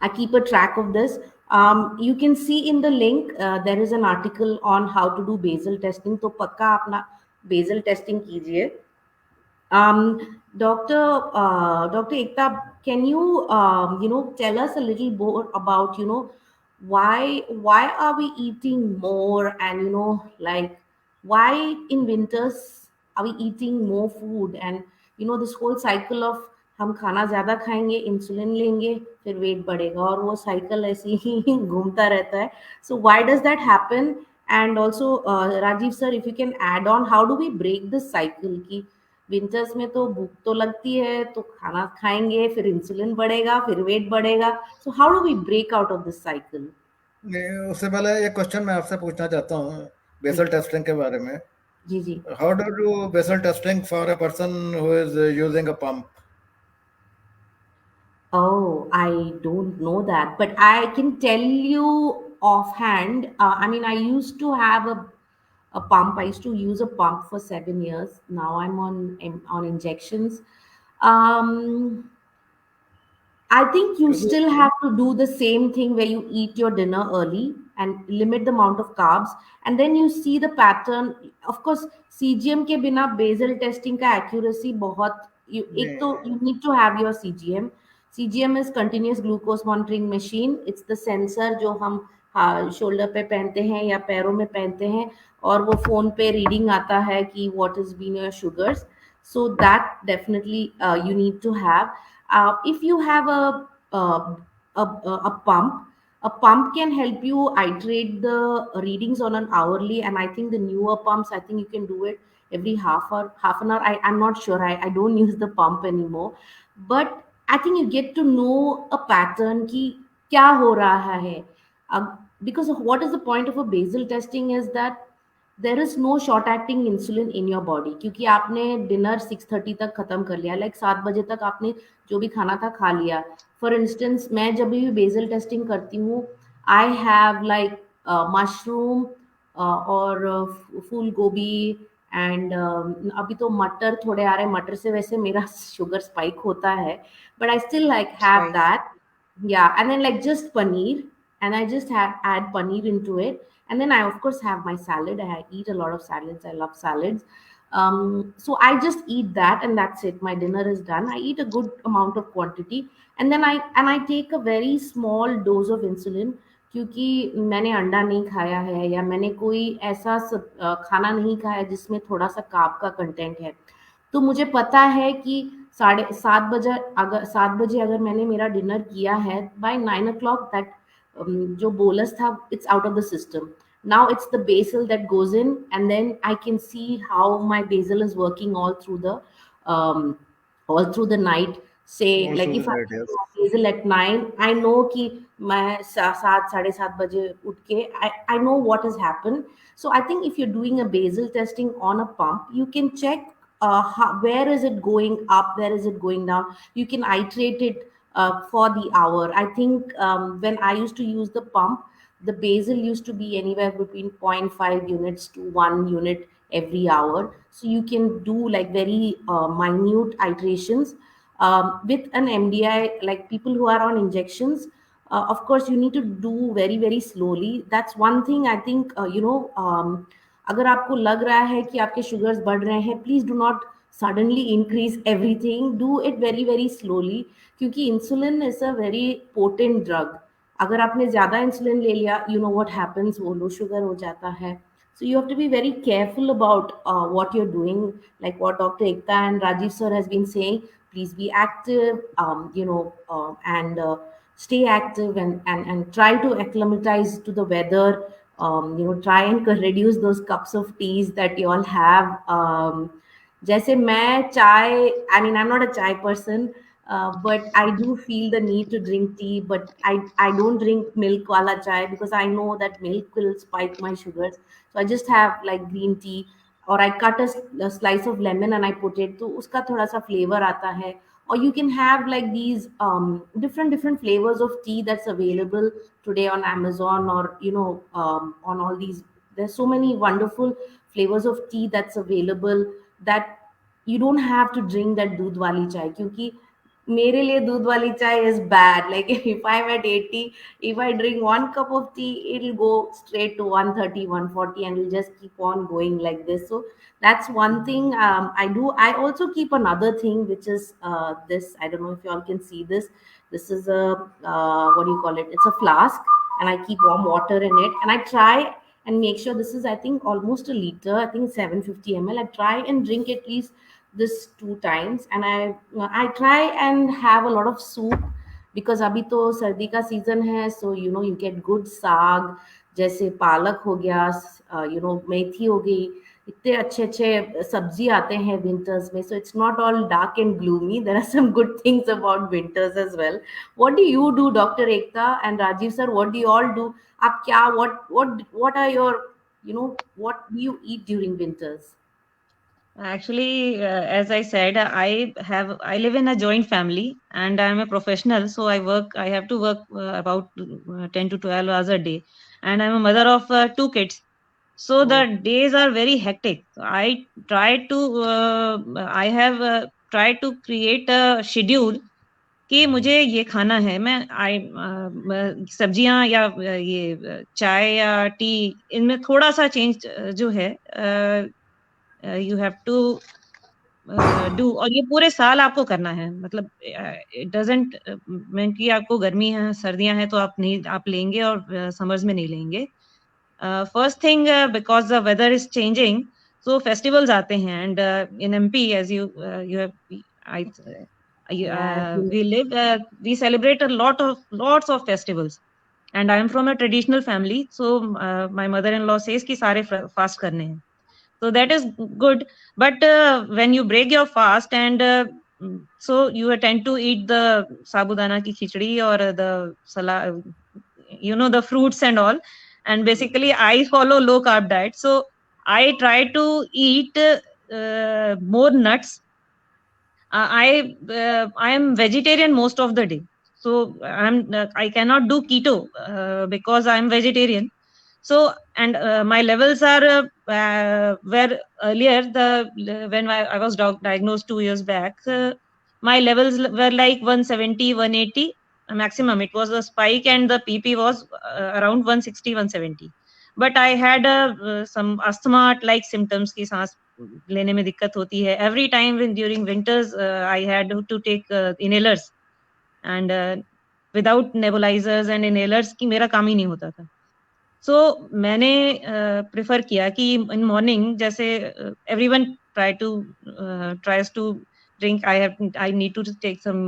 I keep a track of this. You can see in the link, there is an article on how to do basal testing. तो पक्का अपना basal testing कीजिए. Dr. Ekta, can you tell us a little more about why are we eating more, and like why in winters are we eating more food, and this whole cycle of हम खाना ज्यादा खाएंगे, insulin लेंगे, फिर weight बढ़ेगा, और वो cycle ऐसे ही घूमता रहता है. So why does that happen? And also, Rajiv sir, if you can add on, how do we break this cycle कि विंटर्स में तो भूख तो लगती है, तो खाना खाएंगे, फिर इंसुलिन बढ़ेगा, फिर वेट बढ़ेगा. So how do we break out of this cycle? नहीं, उससे पहले एक क्वेश्चन मैं आपसे पूछना चाहता हूँ जी बेसल टेस्टिंग के बारे में. जी जी. How do do basal testing for a person who is using a pump? Oh, I don't know that, but I can tell you offhand. I mean, I used to have a pump. I used to use a pump for 7 years. Now I'm on injections. Um, I think you क्योंकि still have to do the same thing where you eat your dinner early and limit the amount of carbs, and then you see the pattern. Of course, CGM के बिना basal testing का accuracy बहुत, एक तो नहीं, you need to have your CGM. CGM is continuous glucose monitoring machine. It's the sensor जो हम shoulder पे पहनते हैं या पैरों में पहनते हैं, और वो फोन पे रीडिंग आता है कि what has been your sugars. So that definitely you need to have. If you have a pump, a pump can help you iterate the readings on an hourly, and I think the newer pumps, I think you can do it every half an hour. I'm not sure. I don't use the pump anymore, but I think you get to know a pattern कि क्या हो रहा है. Because of what is the point of a basal testing is that there is no short acting insulin in your body, क्योंकि आपने dinner 6:30 तक खत्म कर लिया, लाइक 7 बजे तक आपने जो भी खाना था खा लिया. फॉर इंस्टेंस मैं जब भी बेसल टेस्टिंग करती हूँ, आई हैव लाइक मशरूम और फूल गोभी, एंड अभी तो मटर थोड़े आ रहे हैं. मटर से वैसे मेरा शुगर स्पाइक होता है, but I still like have Right. That. Yeah, and then like just paneer, and I just add paneer into it, and then I of course have my salad. I eat a lot of salads. I love salads. So I just eat that, and that's it. My dinner is done. I eat a good amount of quantity, and then I take a very small dose of insulin, क्योंकि मैंने अंडा नहीं खाया है, या मैंने कोई ऐसा खाना नहीं खाया जिसमें थोड़ा सा कार्ब का कंटेंट है. तो मुझे पता है कि 7:30 अगर मैंने मेरा डिनर किया है, बाय 9 o'clock दैट जो बोलस था, it's out of the system. Now it's the basil that goes in, and then I can see how my basil is working um, all through the night. Say, All like through the if I night, take yes. my basil at 9, I know कि मैं 7 साढ़े 7 बजे उठ के I know what has happened. So I think if you're doing a basil testing on a pump, you can check where is it going up, where is it going down. You can iterate it for the hour. I think when I used to use the pump, the basil used to be anywhere between zero point 0.5 units to 1 unit every hour. So you can do like very minute iterations with an MDI, like people who are on injections. Of course, you need to do very, very slowly. That's one thing I think, अगर आपको लग रहा है कि आपके sugars बढ़ रहे हैं, please do not suddenly increase everything, do it very very slowly, क्योंकि insulin is a very potent drug. अगर आपने ज़्यादा इंसुलिन ले लिया, यू नो व्हाट हैपेंस, वो लो शुगर हो जाता है. So you have to be very careful about what you're doing, like what Dr. Ekta and Rajiv sir has been saying. Please be active, and stay active, and try to acclimatize to the weather. Try and reduce those cups of teas that you all have. जैसे मैं चाय, I mean, I'm not a chai person, but I do feel the need to drink tea, but I don't drink milk wala chai because I know that milk will spike my sugars. So I just have like green tea, or I cut a slice of lemon and I put it, तो उसका थोड़ा सा flavor आता है. Or you can have like these different flavors of tea that's available today on Amazon, or on all these. There's so many wonderful flavors of tea that's available, that you don't have to drink that दूध वाली चाय, क्योंकि मेरे लिए दूध वाली चाय is bad. Like if I'm at 80, if I drink one cup of tea, it'll go straight to 130, 140, and it'll just keep on going like this. So that's one thing I do. I also keep another thing, which is this. I don't know if you all can see this. This is a what do you call it? It's a flask, and I keep warm water in it, and I try and make sure this is, I think, almost a liter. I think 750 ml. I try and drink at least this 2 times, and I try and have a lot of soup, because अभी तो सर्दी का season है. So you get good साग, जैसे पालक हो गया, मेथी हो गई. इतने अच्छे अच्छे सब्जी आते हैं विंटर्स में. So it's not all dark and gloomy. There are some good things about winters as well. What do you do, Dr. Ekta and Rajiv sir? What do you all do? आप क्या, what are your, what do you eat during winters? Actually, as I said, I live in a joint family and I'm a professional. So I have to work about 10 to 12 hours a day. And I'm a mother of two kids. So Oh, the days are very hectic. I have tried to create a schedule कि मुझे ये खाना है. सब्जियां या ये चाय या टी, इनमें थोड़ा सा चेंज जो है, यू हैव टू डू, और ये पूरे साल आपको करना है. मतलब इट डजंट मीन कि आपको गर्मी है सर्दियां हैं तो आप लेंगे और समर्स में नहीं लेंगे. First thing, because the weather is changing, so festivals आते हैं. And in MP, as you have, I yeah. we live, we celebrate a lots of festivals. And I am from a traditional family, so my mother-in-law says कि सारे fast करने हैं. So that is good. But when you break your fast, and so you tend to eat the sabudana ki khichdi or the salad, the fruits and all. And basically I follow low carb diet, so I try to eat more nuts. I am vegetarian most of the day, so I cannot do keto because I am vegetarian. So, and my levels are where earlier, the when I was diagnosed 2 years back, my levels were like 170, 180 maximum. It was a spike, and the PP was around 160, 170. But I had some asthma like symptoms की सांस लेने में दिक्कत होती है. Every time during winters, I had to take inhalers, and without nebulizers and inhalers की मेरा काम ही नहीं होता था. सो मैंने प्रेफर किया कि इन मॉर्निंग, जैसे everyone tries to drink, I need to take some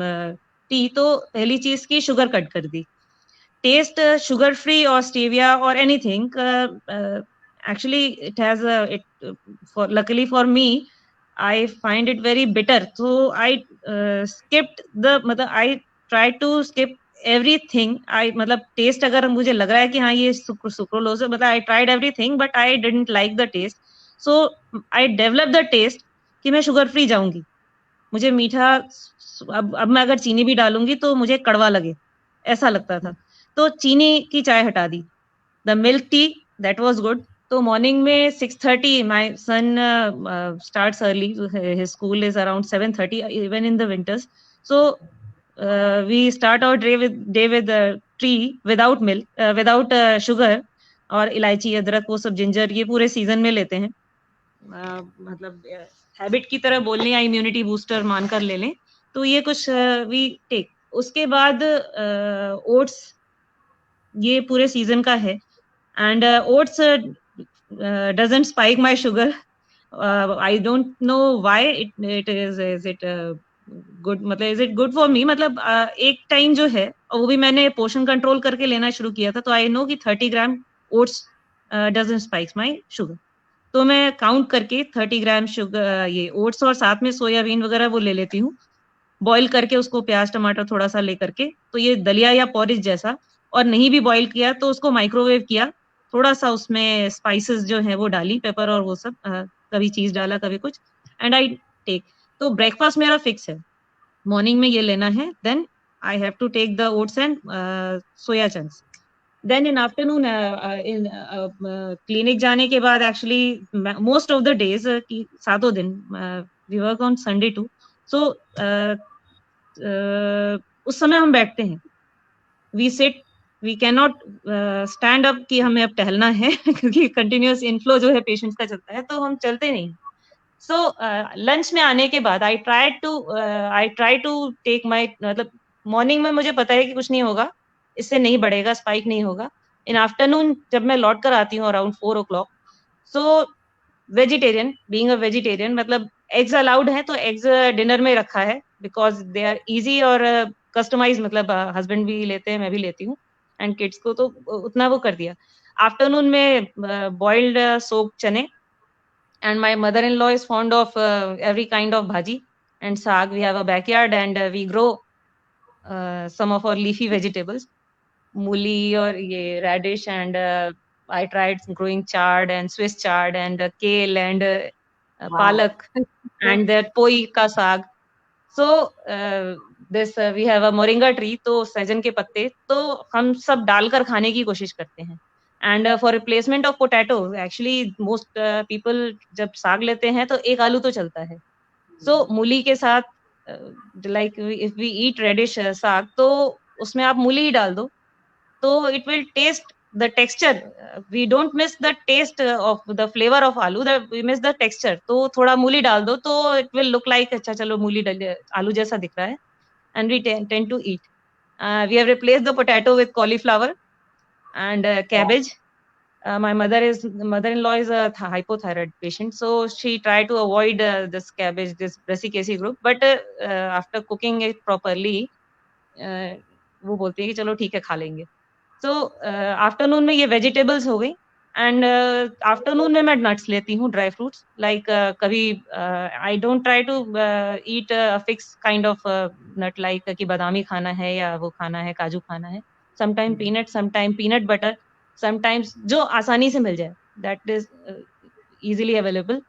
tea. तो पहली चीज की शुगर कट कर दी. taste sugar free or stevia or anything. Actually it has for luckily for me I find it very bitter, so I skipped the मतलब I tried to skip everything. I मतलब test अगर मुझे लग रहा है कि हाँ ये सुक्रोलोज है, मतलब I tried everything but I didn't like the taste, so I developed the taste कि मैं शुगर फ्री जाऊंगी, मुझे मीठा अब मैं अगर चीनी भी डालूंगी तो मुझे कड़वा लगे, ऐसा लगता था। तो चीनी की चाय हटा दी। The milk tea that was good. तो मॉर्निंग में 6:30 my son starts early, his school is around 7:30 even in the winters. So we start our day with tea without milk without sugar, और इलायची अदरक वो सब जिंजर ये पूरे season में लेते हैं। मतलब हैबिट की तरह बोलने या इम्यूनिटी बूस्टर मानकर ले लें, तो ये कुछ वी टेक। उसके बाद ओट्स ये पूरे सीजन का है, and oats doesn't spike my sugar. I don't know why it is it good, मतलब is it good for me, मतलब एक टाइम जो है वो भी मैंने पोर्शन कंट्रोल करके लेना शुरू किया था, तो आई नो कि 30 ग्राम oats doesn't spikes my sugar. तो मैं काउंट करके 30 ग्राम शुगर ये ओट्स और साथ में सोयाबीन वगैरह वो ले लेती हूँ, बॉईल करके उसको प्याज टमाटर थोड़ा सा लेकर के, तो ये दलिया या पॉरिज जैसा। और नहीं भी बॉईल किया तो उसको माइक्रोवेव किया, थोड़ा सा उसमें स्पाइसेस जो है वो डाली, पेपर और वो सब, कभी चीज डाला कभी कुछ, एंड आई टेक। तो ब्रेकफास्ट मेरा फिक्स है, मॉर्निंग में ये लेना है, then I have to take the oats and soya chunks. Then in afternoon in clinic जाने के बाद actually most of the days की सातों दिन we work on Sunday too, so उस समय हम बैठते हैं, we sit, we can not stand up कि हमें अब टहलना है क्योंकि कंटिन्यूअस इनफ्लो जो है पेशेंट्स का चलता है, तो हम चलते नहीं। सो लंच में आने के बाद I try to take my, मतलब मॉर्निंग में मुझे पता है कि कुछ नहीं होगा, इससे नहीं बढ़ेगा, स्पाइक नहीं होगा। इन आफ्टरनून जब मैं लौट कर आती हूँ around 4 o'clock, so vegetarian, being a vegetarian, मतलब एग्स अलाउड है तो एग्स डिनर में रखा है बिकॉज दे आर इजी और कस्टमाइज, मतलब हस्बैंड भी लेते हैं मैं भी लेती हूँ, एंड किड्स को तो उतना वो कर दिया। आफ्टरनून में बॉइल्ड सोप चने, and my mother-in-law is fond of every kind of bhaji and saag. We have a backyard and we grow some of our leafy vegetables, मूली और ये radish, and I tried growing chard and Swiss chard and kale and Wow. palak and that poi का साग। So this we have a moringa tree, तो सहजन के पत्ते तो हम सब डालकर खाने की कोशिश करते हैं। And for replacement of potato actually most people जब साग लेते हैं तो एक आलू तो चलता है, सो मूली के साथ like if we eat radish saag तो उसमें आप मूली ही डाल दो, तो it will taste the texture, we don't miss the taste of the flavour of aloo, we miss the texture. तो थोड़ा मूली डाल दो तो इट विल लुक लाइक अच्छा चलो मूली आलू जैसा दिख रहा है, and we tend to eat. We have replaced the potato with cauliflower and cabbage. My mother-in-law is a hypothyroid patient, so she tried to avoid this cabbage, this brassicacea group. But after cooking it properly, वो बोलती है कि चलो ठीक है खा लेंगे। सो afternoon में ये वेजिटेबल्स हो गई, एंड आफ्टरनून में मैं नट्स लेती हूँ, ड्राई फ्रूट्स, लाइक कभी I don't try to eat fix kind of nut, like कि बादामी खाना है या वो खाना है, काजू खाना है। Sometime peanut, sometime peanut butter, sometimes जो आसानी से मिल जाए, that is easily available.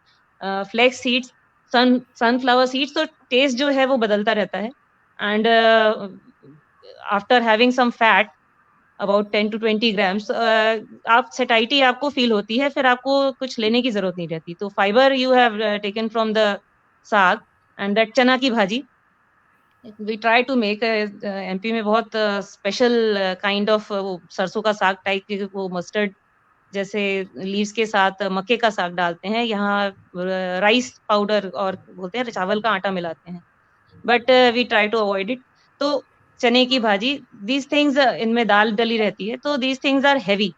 Flax seeds, sunflower seeds, तो टेस्ट जो है वो बदलता रहता है। And after having some fat about 10 to 20 grams, आप सेटाइटी आपको फील होती है, फिर आपको कुछ लेने की जरूरत नहीं रहती। तो fibre you have taken from the saag and that chana की bhaji we try to make. MP में बहुत स्पेशल काइंड ऑफ वो सरसों का साग टाइप की वो मस्टर्ड जैसे लीव्स के साथ मक्के का साग डालते हैं, यहाँ राइस पाउडर और बोलते हैं चावल का आटा मिलाते हैं, but we try to avoid it. तो चने की भाजी, दीज थिंग्स, इनमें दाल डली रहती है, तो दीज थिंग्स आर हैवी,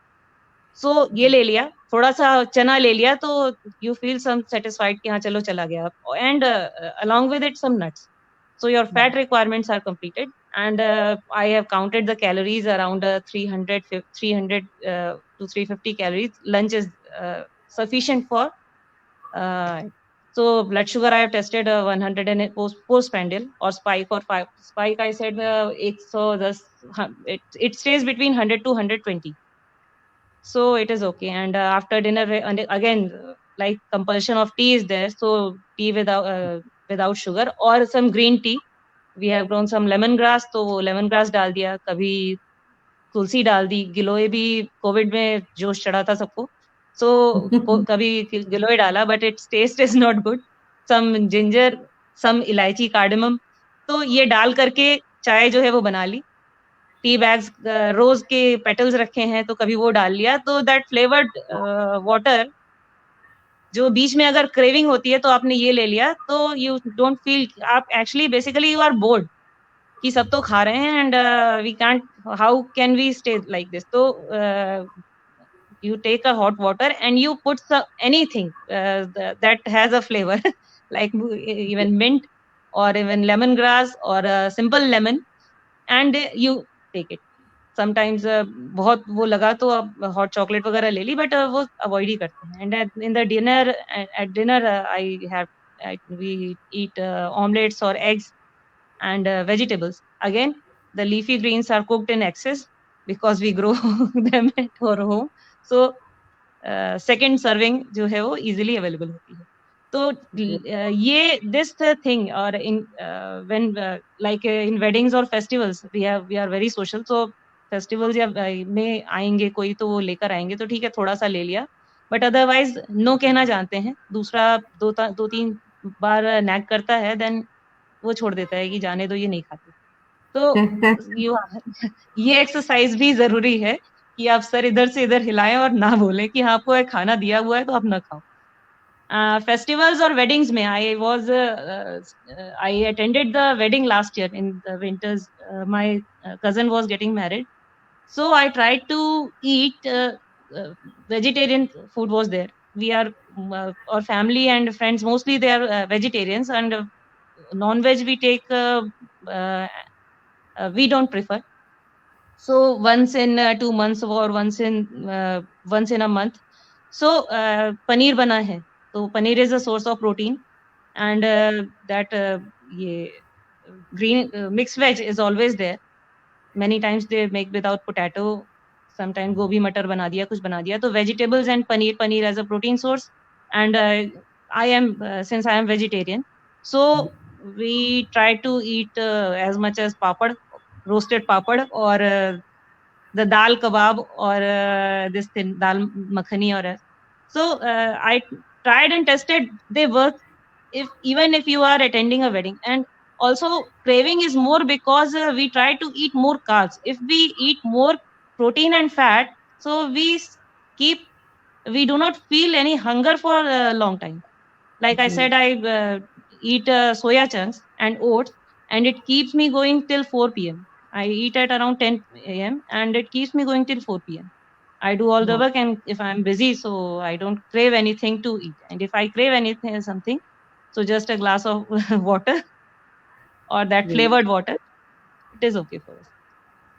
सो ये ले लिया, थोड़ा सा चना ले लिया, तो यू फील सम सेटिस्फाइड कि हाँ चलो चला गया, and along with it some nuts. So your fat requirements are completed. And I have counted the calories around 300 to 350 calories. Lunch is sufficient for. Uh, so blood sugar I have tested 100 and postprandial or spike or five spike. I said it stays between 100 to 120. So it is okay. And after dinner, and again, like compulsion of tea is there. So tea without sugar or some green tea. We have grown some lemongrass, तो वो lemongrass डाल दिया, कभी तुलसी डाल दी, गिलोय भी Covid में जोश चढ़ा था सबको, so कभी गिलोय डाला, but its taste is not good. Some ginger, some इलायची, कार्डमम, तो ये डाल करके चाय जो है वो बना ली. टी बैग्स रोज के पेटल्स रखे हैं तो कभी वो डाल लिया, तो दैट फ्लेवर्ड वाटर जो बीच में अगर क्रेविंग होती है तो आपने ये ले लिया, तो यू डोंट फील, आप actually basically you are bored कि सब तो खा रहे हैं, and we can't, how can we stay like this. तो you take a hot water and you put anything that has a flavor like even mint or even lemongrass or a simple lemon, and you take it. Sometimes बहुत वो लगा तो अब hot chocolate वगैरह ले ली, but वो avoid ही करते हैं. And in the dinner, at dinner I have, we eat omelettes और eggs and vegetables. Again, the leafy greens are cooked in excess because we grow them at our home. So second serving जो है वो easily available होती है. तो ये this thing, or in when like in weddings or festivals we are very social. So festivals या में आएंगे कोई तो वो लेकर आएंगे तो ठीक है, थोड़ा सा ले लिया, बट अदरवाइज नो कहना जानते हैं. दूसरा दो तीन बार नैग करता है, देन वो छोड़ देता है कि जाने दो, ये नहीं खाते. तो यू ये एक्सरसाइज भी जरूरी है कि आप सर इधर से इधर हिलाएं और ना बोले कि हाँ आपको एक खाना दिया हुआ है तो आप ना खाओ. फेस्टिवल्स और वेडिंग्स में I attended the wedding last year in the winters. My cousin was getting married, so I tried to eat vegetarian food was there. We are our family and friends mostly they are vegetarians, and non-veg we take uh, we don't prefer. So once in 2 months or once in a month. So paneer bana hai. So paneer is a source of protein, and that ye green mixed veg is always there. Many times they make without potato. Sometimes gobi matar bana diya, kuch bana diya. So vegetables and paneer as a protein source. And I am since I am vegetarian, so we try to eat as much as papad, roasted papad, or the dal kebab, or this thing dal makhani, or so I tried and tested. They work if even if you are attending a wedding. And also craving is more because we try to eat more carbs. If we eat more protein and fat, so keep we do not feel any hunger for a long time. Like I said, I eat soya chunks and oats, and it keeps me going till 4 p.m. I eat at around 10 a.m. and it keeps me going till 4 p.m. I do all the work, and if I'm busy, so I don't crave anything to eat. And if I crave anything, something, so just a glass of water or that flavored water, it is okay for us.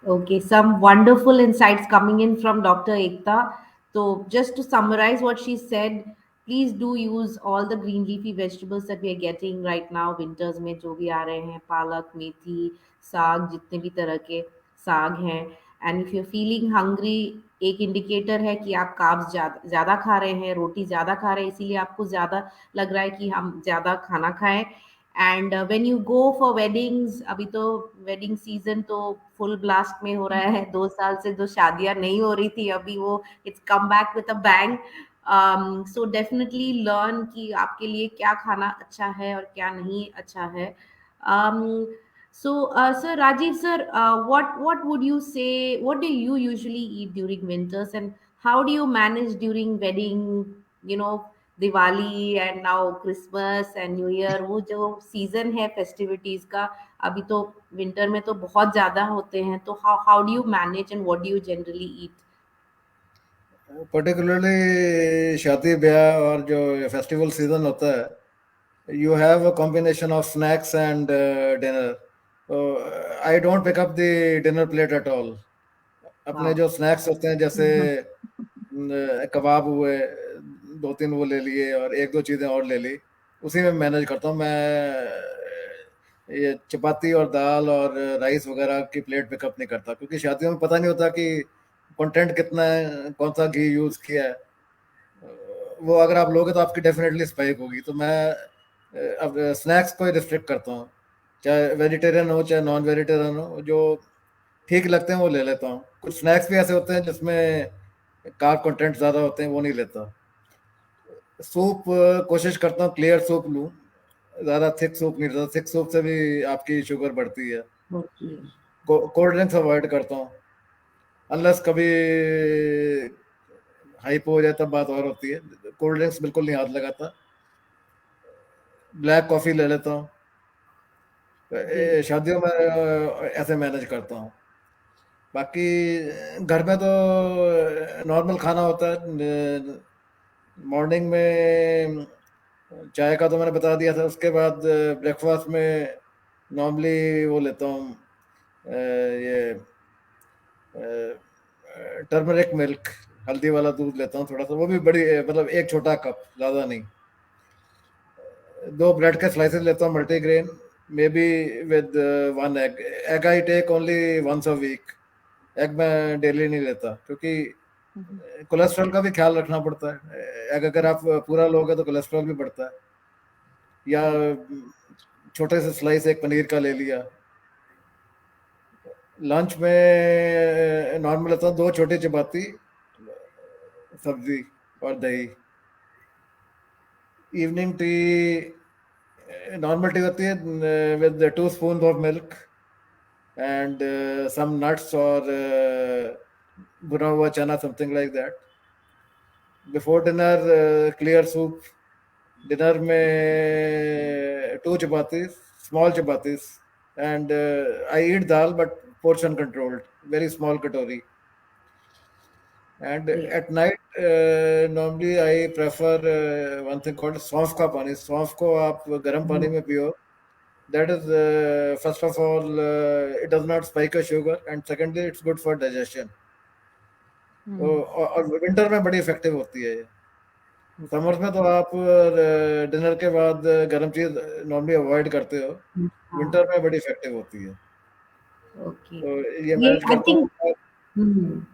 Okay, some wonderful insights coming in from Dr. Ekta. So, just to summarize what she said, please do use all the green leafy vegetables that we are getting right now. Winters में जो भी आ रहे हैं, पालक, मेथी, साग, जितने भी तरह के साग हैं. And if you're feeling hungry, एक इंडिकेटर है कि आप कार्ब्स ज़्यादा खा रहे हैं, रोटी ज़्यादा खा रहे हैं, इसीलिए आपको ज़्यादा लग रहा है कि हम ज़्यादा खाना खाएं. And when you go for weddings, अभी तो वेडिंग सीजन तो फुल ब्लास्ट में हो रहा है. 2 साल से जो शादियां नहीं हो रही थी, अभी वो it's come back with a bang. So definitely learn कि आपके लिए क्या खाना अच्छा है और क्या नहीं अच्छा है. So, sir Rajiv sir, what would you say? What do you usually eat during winters, and how do you manage during wedding? You know, Diwali and now Christmas and new year, वो जो सीजन है festivities का, अभी तो winter में तो बहुत ज्यादा होते हैं. तो how do you manage and what do you generally eat? Particularly शादी ब्याह और जो फेस्टिवल सीजन होता है, you have a combination of snacks and dinner. So I don't pick up the dinner plate at all. अपने Wow. जो snacks होते हैं जैसे Mhm. कबाब हुए, दो तीन वो ले लिए और एक दो चीज़ें और ले ली, उसी में मैनेज करता हूँ मैं। ये चपाती और दाल और राइस वगैरह की प्लेट पिकअप नहीं करता, क्योंकि शादियों में पता नहीं होता कि कंटेंट कितना है, कौन सा घी यूज़ किया है। वो अगर आप लोगे तो आपकी डेफिनेटली स्पाइक होगी। तो मैं अब स्नैक्स को ही रिस्ट्रिक्ट करता हूँ, चाहे वेजिटेरियन हो चाहे नॉन वेजिटेरियन हो, जो ठीक लगते हैं वो ले लेता हूँ। कुछ स्नैक्स भी ऐसे होते हैं जिसमें कार्ब कंटेंट ज़्यादा होते हैं, वो नहीं लेता। सूप कोशिश करता हूँ क्लियर सूप लूँ, ज़्यादा थिक सूप नहीं लेता, थिक सूप से भी आपकी शुगर बढ़ती है। Okay. कोल्ड ड्रिंक्स अवॉइड करता हूँ, अनलेस कभी हाइप हो जाए तब बात और होती है। कोल्ड ड्रिंक्स बिल्कुल नहीं हाथ लगाता। ब्लैक कॉफ़ी ले लेता हूँ। Great. शादियों में ऐसे मैनेज करता हूँ। बाकी घर में तो नॉर्मल खाना होता है। मॉर्निंग में चाय का तो मैंने बता दिया था। उसके बाद ब्रेकफास्ट में नॉर्मली वो लेता हूँ, ये टर्मरिक मिल्क, हल्दी वाला दूध लेता हूँ थोड़ा सा, वो भी बड़ी मतलब एक छोटा कप, ज़्यादा नहीं। दो ब्रेड के स्लाइसेस लेता हूँ multigrain, maybe with one egg. Egg I take only once a week. Egg मैं डेली नहीं लेता, क्योंकि Mhm. कोलेस्ट्रॉल का भी ख्याल रखना पड़ता है। एग अगर आप पूरा लोगे तो कोलेस्ट्रॉल भी बढ़ता है। या Great. छोटे से स्लाइस एक पनीर का ले लिया। लंच में नॉर्मल लेता हूँ दो छोटी चपाती, सब्जी और दही। इवनिंग टी नॉर्मल टी होती है with 2 spoon of milk and some nuts और भुना हुआ चना, something like that. Before dinner clear soup. Dinner में two chapatis, small chapatis, and I eat dal but portion controlled, very small katori. And Great. At night normally I prefer one thing called सौंफ का पानी। सौंफ को आप गर्म पानी Mhm. में पियो। That is first of all it does not spike a sugar, and secondly it's good for digestion. Mhm. और विंटर में बड़ी इफेक्टिव होती है ये। Okay. समर्स में तो आप डिनर के बाद गर्म चीज नॉर्मली अवॉइड करते हो। हाँ. विंटर में बड़ी इफेक्टिव होती है। ओके. तो ये ये मैनेज आई करता थिंक. हूँ।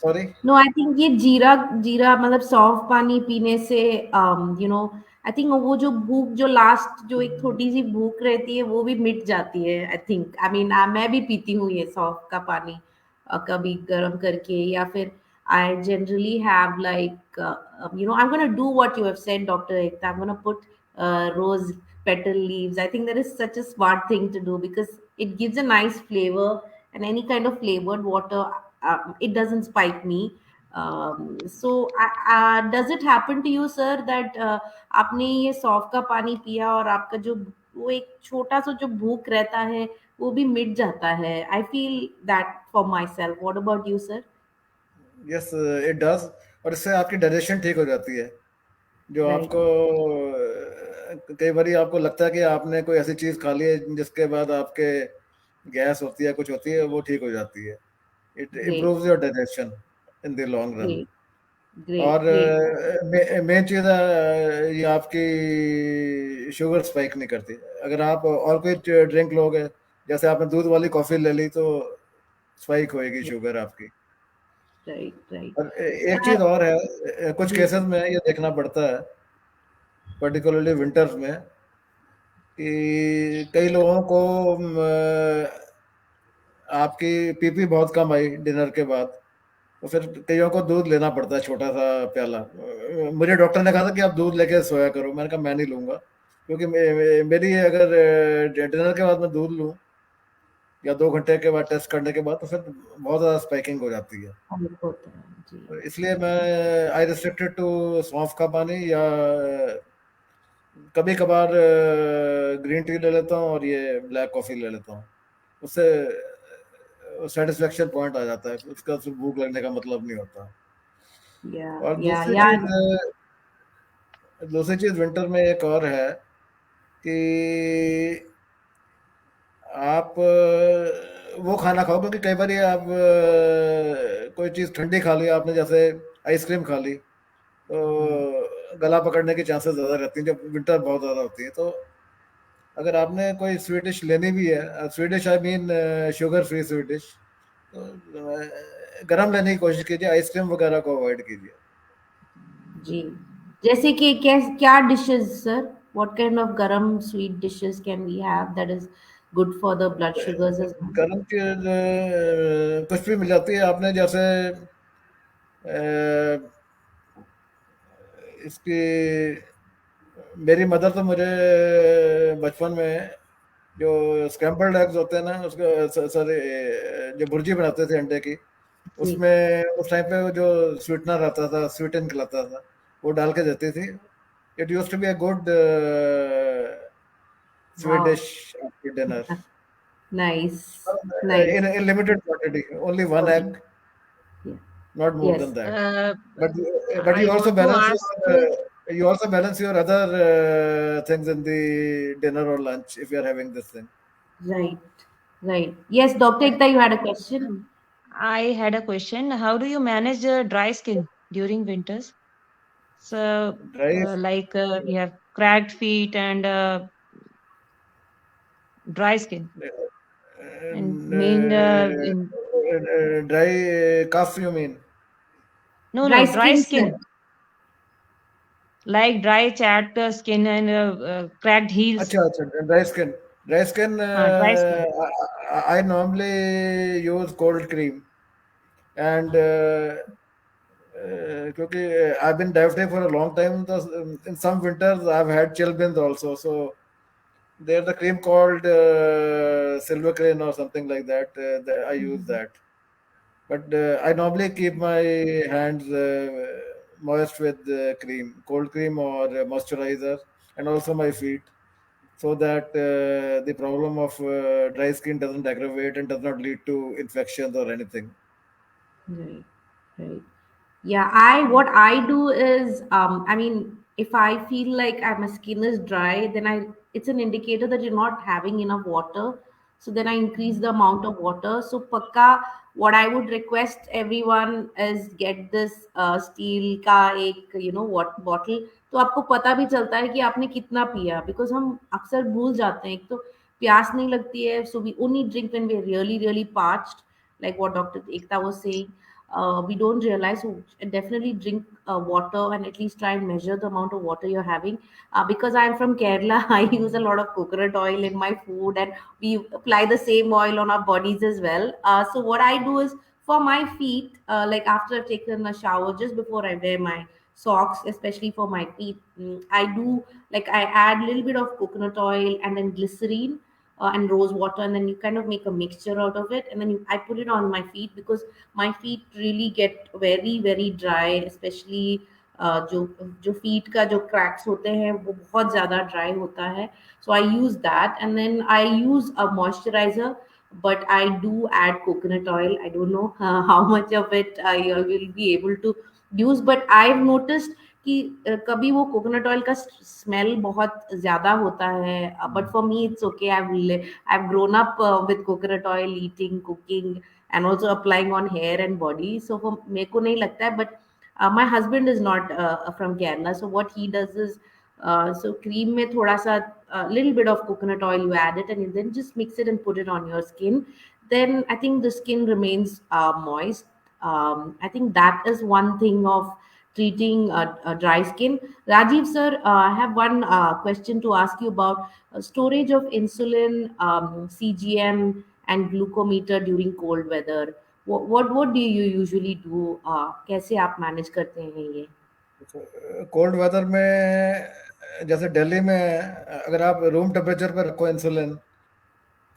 सॉरी। नो, आई थिंक ये जीरा जीरा मतलब सौंफ पानी पीने से आई थिंक वो जो भूख, जो लास्ट जो एक छोटी सी भूख रहती है वो भी मिट जाती है, आई थिंक। आई मीन मैं भी पीती हूँ ये सौंफ का पानी, कभी गर्म करके, या फिर I generally have like I am gonna do what you have said doctor Ekta, I am gonna put rose petal leaves. I think that is such a smart thing to do because it gives a nice flavor, and any kind of flavored water, it doesn't spike me. Does it happen to you, sir, that आपने ये सौंफ का पानी पिया और आपका जो वो एक छोटा सा जो भूख रहता है वो भी मिट जाता है? I feel that for my self. What about you, sir? Yes, it does. और इससे आपकी डाइजेशन ठीक हो जाती है। जो राइट. आपको कई बार आपको लगता है कि आपने कोई ऐसी चीज खा ली है जिसके बाद आपके गैस होती है, कुछ होती है, वो ठीक हो जाती है। It great. Improves your digestion in the long run. Great. Great. और ग्रेट. मेन चीज ये आपकी शुगर स्पाइक नहीं करती। अगर आप और कोई ड्रिंक लोगे, जैसे आपने दूध वाली कॉफी ले ली, तो स्पाइक होएगी शुगर आपकी। राइट. राइट. और एक चीज और है, कुछ जी केसेस सर. में ये देखना पड़ता है, पर्टिकुलरली विंटर्स में, कि कई लोगों को आपकी पीपी बहुत कम आई डिनर के बाद, तो फिर कईयों को दूध लेना पड़ता है, छोटा सा प्याला। मुझे डॉक्टर ने कहा था कि आप दूध लेके सोया करो। मैंने कहा मैं नहीं लूंगा, क्योंकि मेरी अगर डिनर के बाद मैं दूध लूं या 2 घंटे के बाद टेस्ट करने के बाद, तो फिर बहुत ज़्यादा स्पाइकिंग हो जाती है। होता है जी. तो इसलिए मैं आई रिस्ट्रिक्टेड टू सौंफ का पानी, या कभी कभार ग्रीन टी ले लेता हूँ और ये ब्लैक कॉफ़ी ले लेता हूँ। उससे सेटिस्फेक्शन पॉइंट आ जाता है, उसका सिर्फ भूख लगने का मतलब नहीं होता। या और या या दूसरी चीज विंटर में एक और है कि आप वो खाना खाओ, क्योंकि कई बार आप कोई चीज़ ठंडी खा ली आपने, जैसे आइसक्रीम खा ली, तो गला पकड़ने की चांसेस ज़्यादा रहती हैं जब विंटर बहुत ज़्यादा होती है। तो अगर आपने कोई स्वीट डिश लेनी भी है, sweet dish I mean sugar free sweet dish, तो गरम लेने की कोशिश कीजिए, आइसक्रीम वगैरह को अवॉइड कीजिए। जी। जैसे कि क्या dishes sir? What kind of गरम sweet dishes can we have that is good for the blood sugars as well? गरम चीज़ कुछ भी मिल जाती है आपने, जैसे अ, इसकी मेरी मदर तो मुझे बचपन में जो स्क्रैम्बल्ड एग्स होते हैं ना, उसको सॉरी, जो भुर्जी बनाते थे अंडे की, जी। उसमें उस टाइम पे वो जो स्वीटनर आता था, स्वीटन खिलाता था, वो डाल के देती थी। It used to be a good sweet wow! Dish after dinner, Nice. Nice. in limited quantity, only one Okay. egg, Yeah. not more than Yes. that. Uh, But I you also want to balance ask, your other things in the dinner or lunch if you are having this thing. Right. Right. Yes, Dr. Ekta, you had a question? I had a question. How do you manage dry skin during winters? So, Dry, like we have cracked feet and dry skin, and main in dry cough, you mean? Dry dry skin, sir. skin, like dry chapped skin and cracked heels. Acha, acha, dry skin. Dry skin, Dry skin. I normally use cold cream. And क्योंकि I've been diabetic for a long time, in some winters I've had chilblains also. So there's a cream called Silver or something like that. I use Mhm. that. But I normally keep my hands moist with cream, cold cream or moisturizer, and also my feet, so that the problem of dry skin doesn't aggravate and does not lead to infections or anything. Right. Right. Yeah, I what I do is I mean if I feel like my skin is dry, then I it's an indicator that you're not having enough water. So then I increase the amount of water. So pakka, what I would request everyone is get this steel का एक what bottle, तो आपको पता भी चलता है कि आपने कितना पिया, because हम अक्सर भूल जाते हैं, एक तो प्यास नहीं लगती है, so we only drink when we're really really parched, like what Dr. Ekta was saying. We don't realize, so definitely drink water and at least try and measure the amount of water you're having. Because I'm from Kerala, I use a lot of coconut oil in my food, and we apply the same oil on our bodies as well. So what I do is, for my feet, like after I've taken a shower, just before I wear my socks, especially for my feet, I do, like, I add a little bit of coconut oil and then glycerine, and rose water, and then you kind of make a mixture out of it, and then I put it on my feet, because my feet really get very very dry, especially जो जो feet का जो cracks होते हैं वो बहुत ज़्यादा dry होता है. So I use that, and then I use a moisturizer, but I do add coconut oil. I don't know how much of it you all will be able to use, but I've noticed कि कभी वो coconut oil का smell बहुत ज्यादा होता है, but for me it's okay. I've grown up with coconut oil, eating, cooking, and also applying on hair and body. So for मेरे को नहीं लगता है, but my husband is not from Kerala, so what he does is, so cream में थोड़ा सा little bit of coconut oil, you add it and you then just mix it and put it on your skin. Then I think the skin remains moist. I think that is one thing of treating dry skin. Rajiv sir, I have one question to ask you about storage of insulin, CGM, and glucometer during cold weather. What do you usually do? कैसे आप manage करते हैं ये? Cold weather में जैसे दिल्ली में अगर आप रूम टेम्परेचर पर रखो इंसुलिन,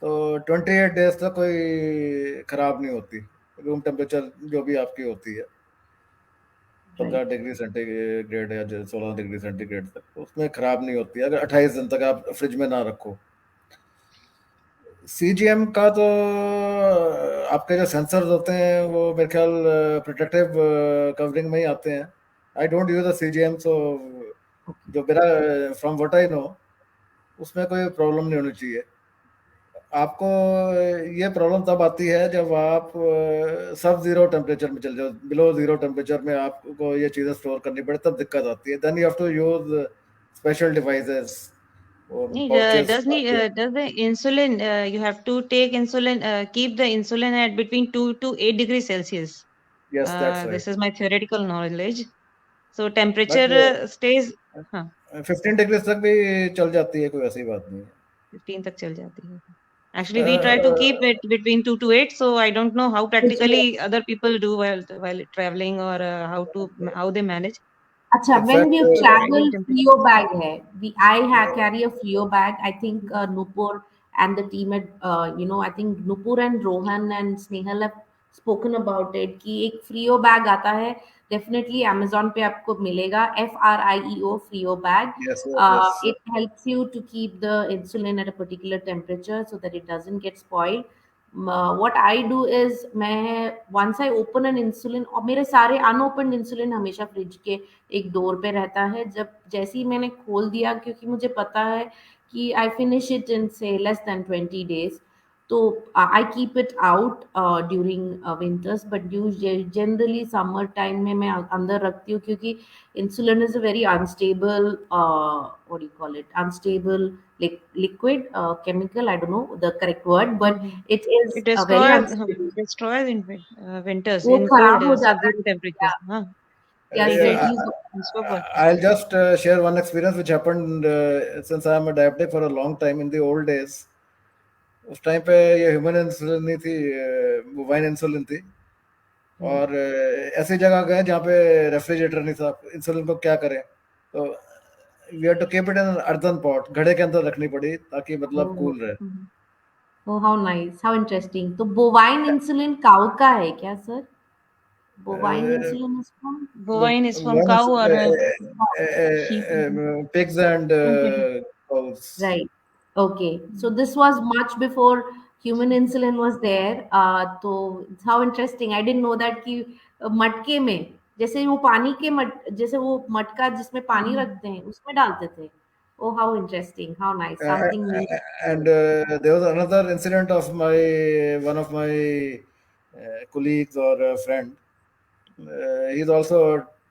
तो 28 डेज तक कोई खराब नहीं होती। रूम टेम्परेचर जो भी आपकी होती है, Right. 15 डिग्री सेंटीग्रेड या 16 डिग्री सेंटीग्रेड तक, तो उसमें खराब नहीं होती अगर 28 दिन तक आप फ्रिज में ना रखो। सीजीएम का तो आपके जो सेंसर्स होते हैं वो मेरे ख्याल प्रोटेक्टिव कवरिंग में ही आते हैं। I don't use the CGM, so Okay. जो मेरा फ्रॉम व्हाट आई नो, उसमें कोई प्रॉब्लम नहीं होनी चाहिए। आपको ये प्रॉब्लम तब आती है जब आप सब जीरो टेम्परेचर में चले जाओ, बिलो जीरो टेम्परेचर में आपको ये चीज़ें स्टोर करनी पड़े, तब दिक्कत आती है। Then you have to use special devices और Need, pouches. does the insulin, you have to take insulin, keep the insulin at between 2 to 8 degrees Celsius. Yes that's This right. is my theoretical knowledge. So temperature but stays, huh, 15 degree तक भी चल जाती है, कोई ऐसी बात नहीं 15 तक चल जाती है. Actually, we try to keep है। it between 2 to 8. So I don't know how practically other people do while traveling, or how they manage. Acha, when exact. you So travel, ideal temperature. Frio bag hai. Carry a Frio bag. I think Nupur and the team at I think Nupur and Rohan and Snehal have spoken about it. कि एक Frio bag आता है. Definitely Amazon पे आपको मिलेगा. FRIEO Frio bag. Yes yes. It helps you to keep the insulin at a particular temperature so that it doesn't get spoiled. What I do is मैं once I open an insulin, और मेरे सारे unopened insulin हमेशा fridge के एक door पे रहता है। जब जैसे ही मैंने खोल दिया, क्योंकि मुझे पता है कि आई फिनिश इट इन से लेस देन 20 days, तो I keep it out during winters, but generally summer time में मैं अंदर रखती हूँ, क्योंकि insulin is a very unstable, what do you call it, unstable liquid, chemical, I don't know the correct word, but Mhm. it is It a very destroys in winters, वो in cold खराब हो जाता sub-zero है temperatures. Huh? या They Yeah, they सर्दीज। stop I'll just share one experience which happened since I'm a diabetic for a long time in the old days. उस time पे ये human insulin नहीं थी, बोवाइन इंसुलिन थी। working. और ऐसी जगह गए जहाँ पे रेफ्रिजरेटर नहीं था, इंसुलिन को क्या करें, तो we have to keep it in earthen pot, घड़े के अंदर रखनी पड़ी ताकि मतलब ओह, कूल रहे। ओह, हाउ नाइस, हाउ इंटरेस्टिंग। तो बोवाइन इंसुलिन काऊ का है क्या sir? Bovine insulin is from Bovine is from cow or sheep. pigs and Something. cows. Right. Okay, so this was much before human insulin was there. तो how interesting, I didn't know that कि मटके में, जैसे वो पानी के जैसे वो मटका जिसमें पानी रखते हैं उसमें डालते थे। Oh, how interesting, how nice, something new. And there was another incident of my one of my colleagues or a friend. He's also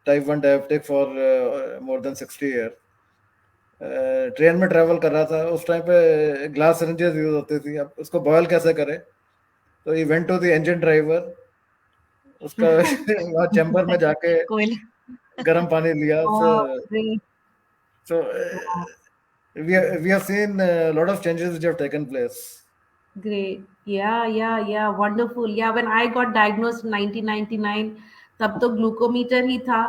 type 1 diabetic for more than 60 years. Train में ट्रैवल कर रहा था, उस time पे glass syringes use होती थी। अब उसको बॉयल कैसे करे, तो he went to the engine driver, उसका वहाँ चैम्बर में जाके Coil. गर्म पानी लिया। So oh, great. So we have seen a lot of changes which have taken place. Great. Yeah, yeah, yeah. Wonderful. Yeah, when I got diagnosed in 1999, तब तो glucometer ही था।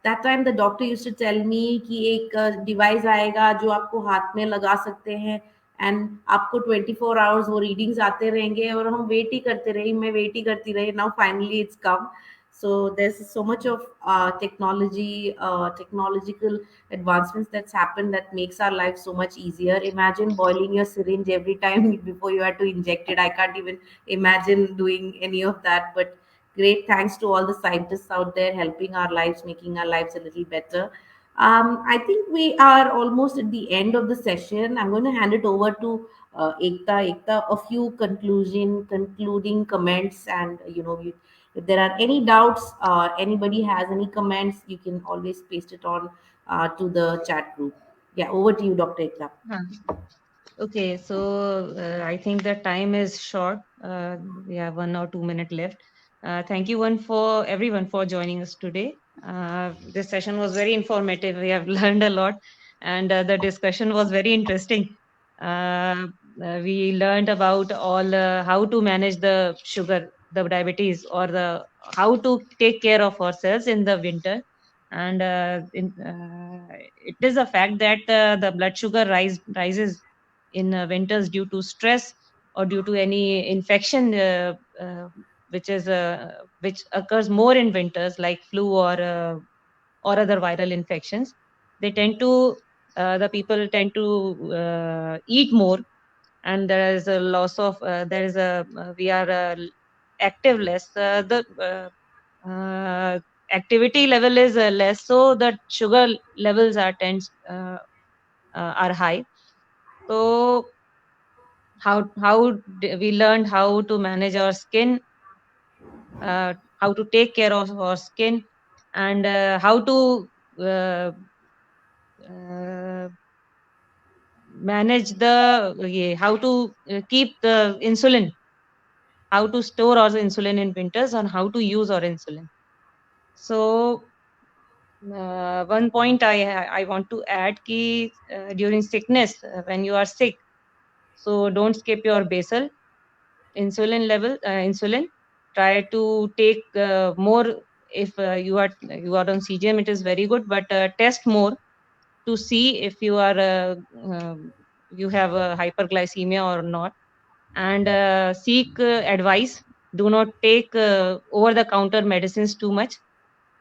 That time the doctor used to tell me कि एक device आएगा जो आपको हाथ में लगा सकते हैं, एंड आपको 24 hours वो रीडिंग्स आते रहेंगे, और हम वेट ही करते रहे, मैं वेट ही करती रही। Now finally it's come. So there's so much of technological advancements that's happened that makes our life so much easier. Imagine boiling your syringe every time before you had to inject it. I can't even imagine doing any of that. But great, thanks to all the scientists out there helping our lives, making our lives a little better. I think we are almost at the end of the session. I'm going to hand it over to Ekta. Ekta, a few concluding comments, and if there are any doubts, anybody has any comments, you can always paste it on to the chat group. Yeah, over to you, Dr. Ekta. Huh. Okay, so I think the time is short. We have 1 or 2 minutes left. Thank you everyone for joining us today. This session was very informative. We have learned a lot, and the discussion was very interesting. We learned about all how to manage the sugar, the diabetes, or the how to take care of ourselves in the winter. And it is a fact that the blood sugar rises in winters due to stress or due to any infection, which occurs more in winters, like flu or other viral infections. They tend to The people tend to eat more, and there is a loss of there is a we are active less. The activity level is less, so the sugar levels are high. So we learned how to manage our skin, how to take care of our skin, and how to uh, uh, manage how to keep the insulin, how to store our insulin in winters, and how to use our insulin. So one point I want to add ki during sickness, when you are sick, so don't skip your basal insulin. Try to take more. If you are on CGM, it is very good, but test more to see if you have a hyperglycemia or not, and seek advice. Do not take over the counter medicines too much.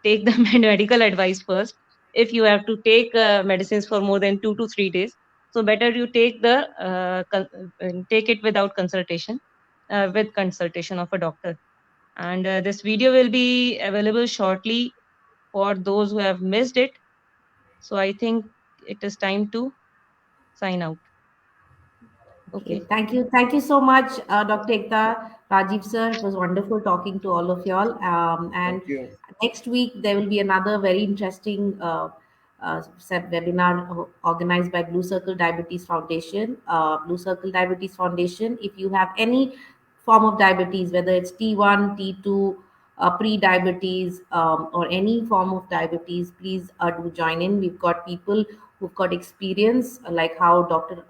Take the medical advice first. If you have to take medicines for more than 2 to 3 days, so better you take it without consultation, with consultation of a doctor. And this video will be available shortly for those who have missed it. So I think it is time to sign out. Okay, Okay. thank you. Thank you so much, Dr. Ekta, Rajiv sir. It was wonderful talking to all of y'all. And Thank you. next week, there will be another very interesting set webinar organized by Blue Circle Diabetes Foundation. Blue Circle Diabetes Foundation, if you have any form of diabetes, whether it's T1, T2, pre-diabetes, or any form of diabetes, please do join in. We've got people who've got experience, like how Dr.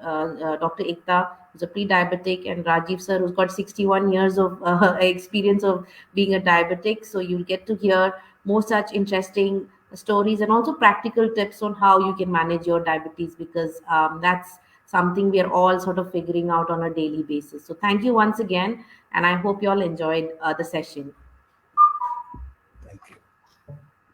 Ekta, who's a pre-diabetic, and Rajiv sir, who's got 61 years of experience of being a diabetic. So you'll get to hear more such interesting stories and also practical tips on how you can manage your diabetes, because that's something we are all sort of figuring out on a daily basis. So thank you once again, and I hope you all enjoyed the session.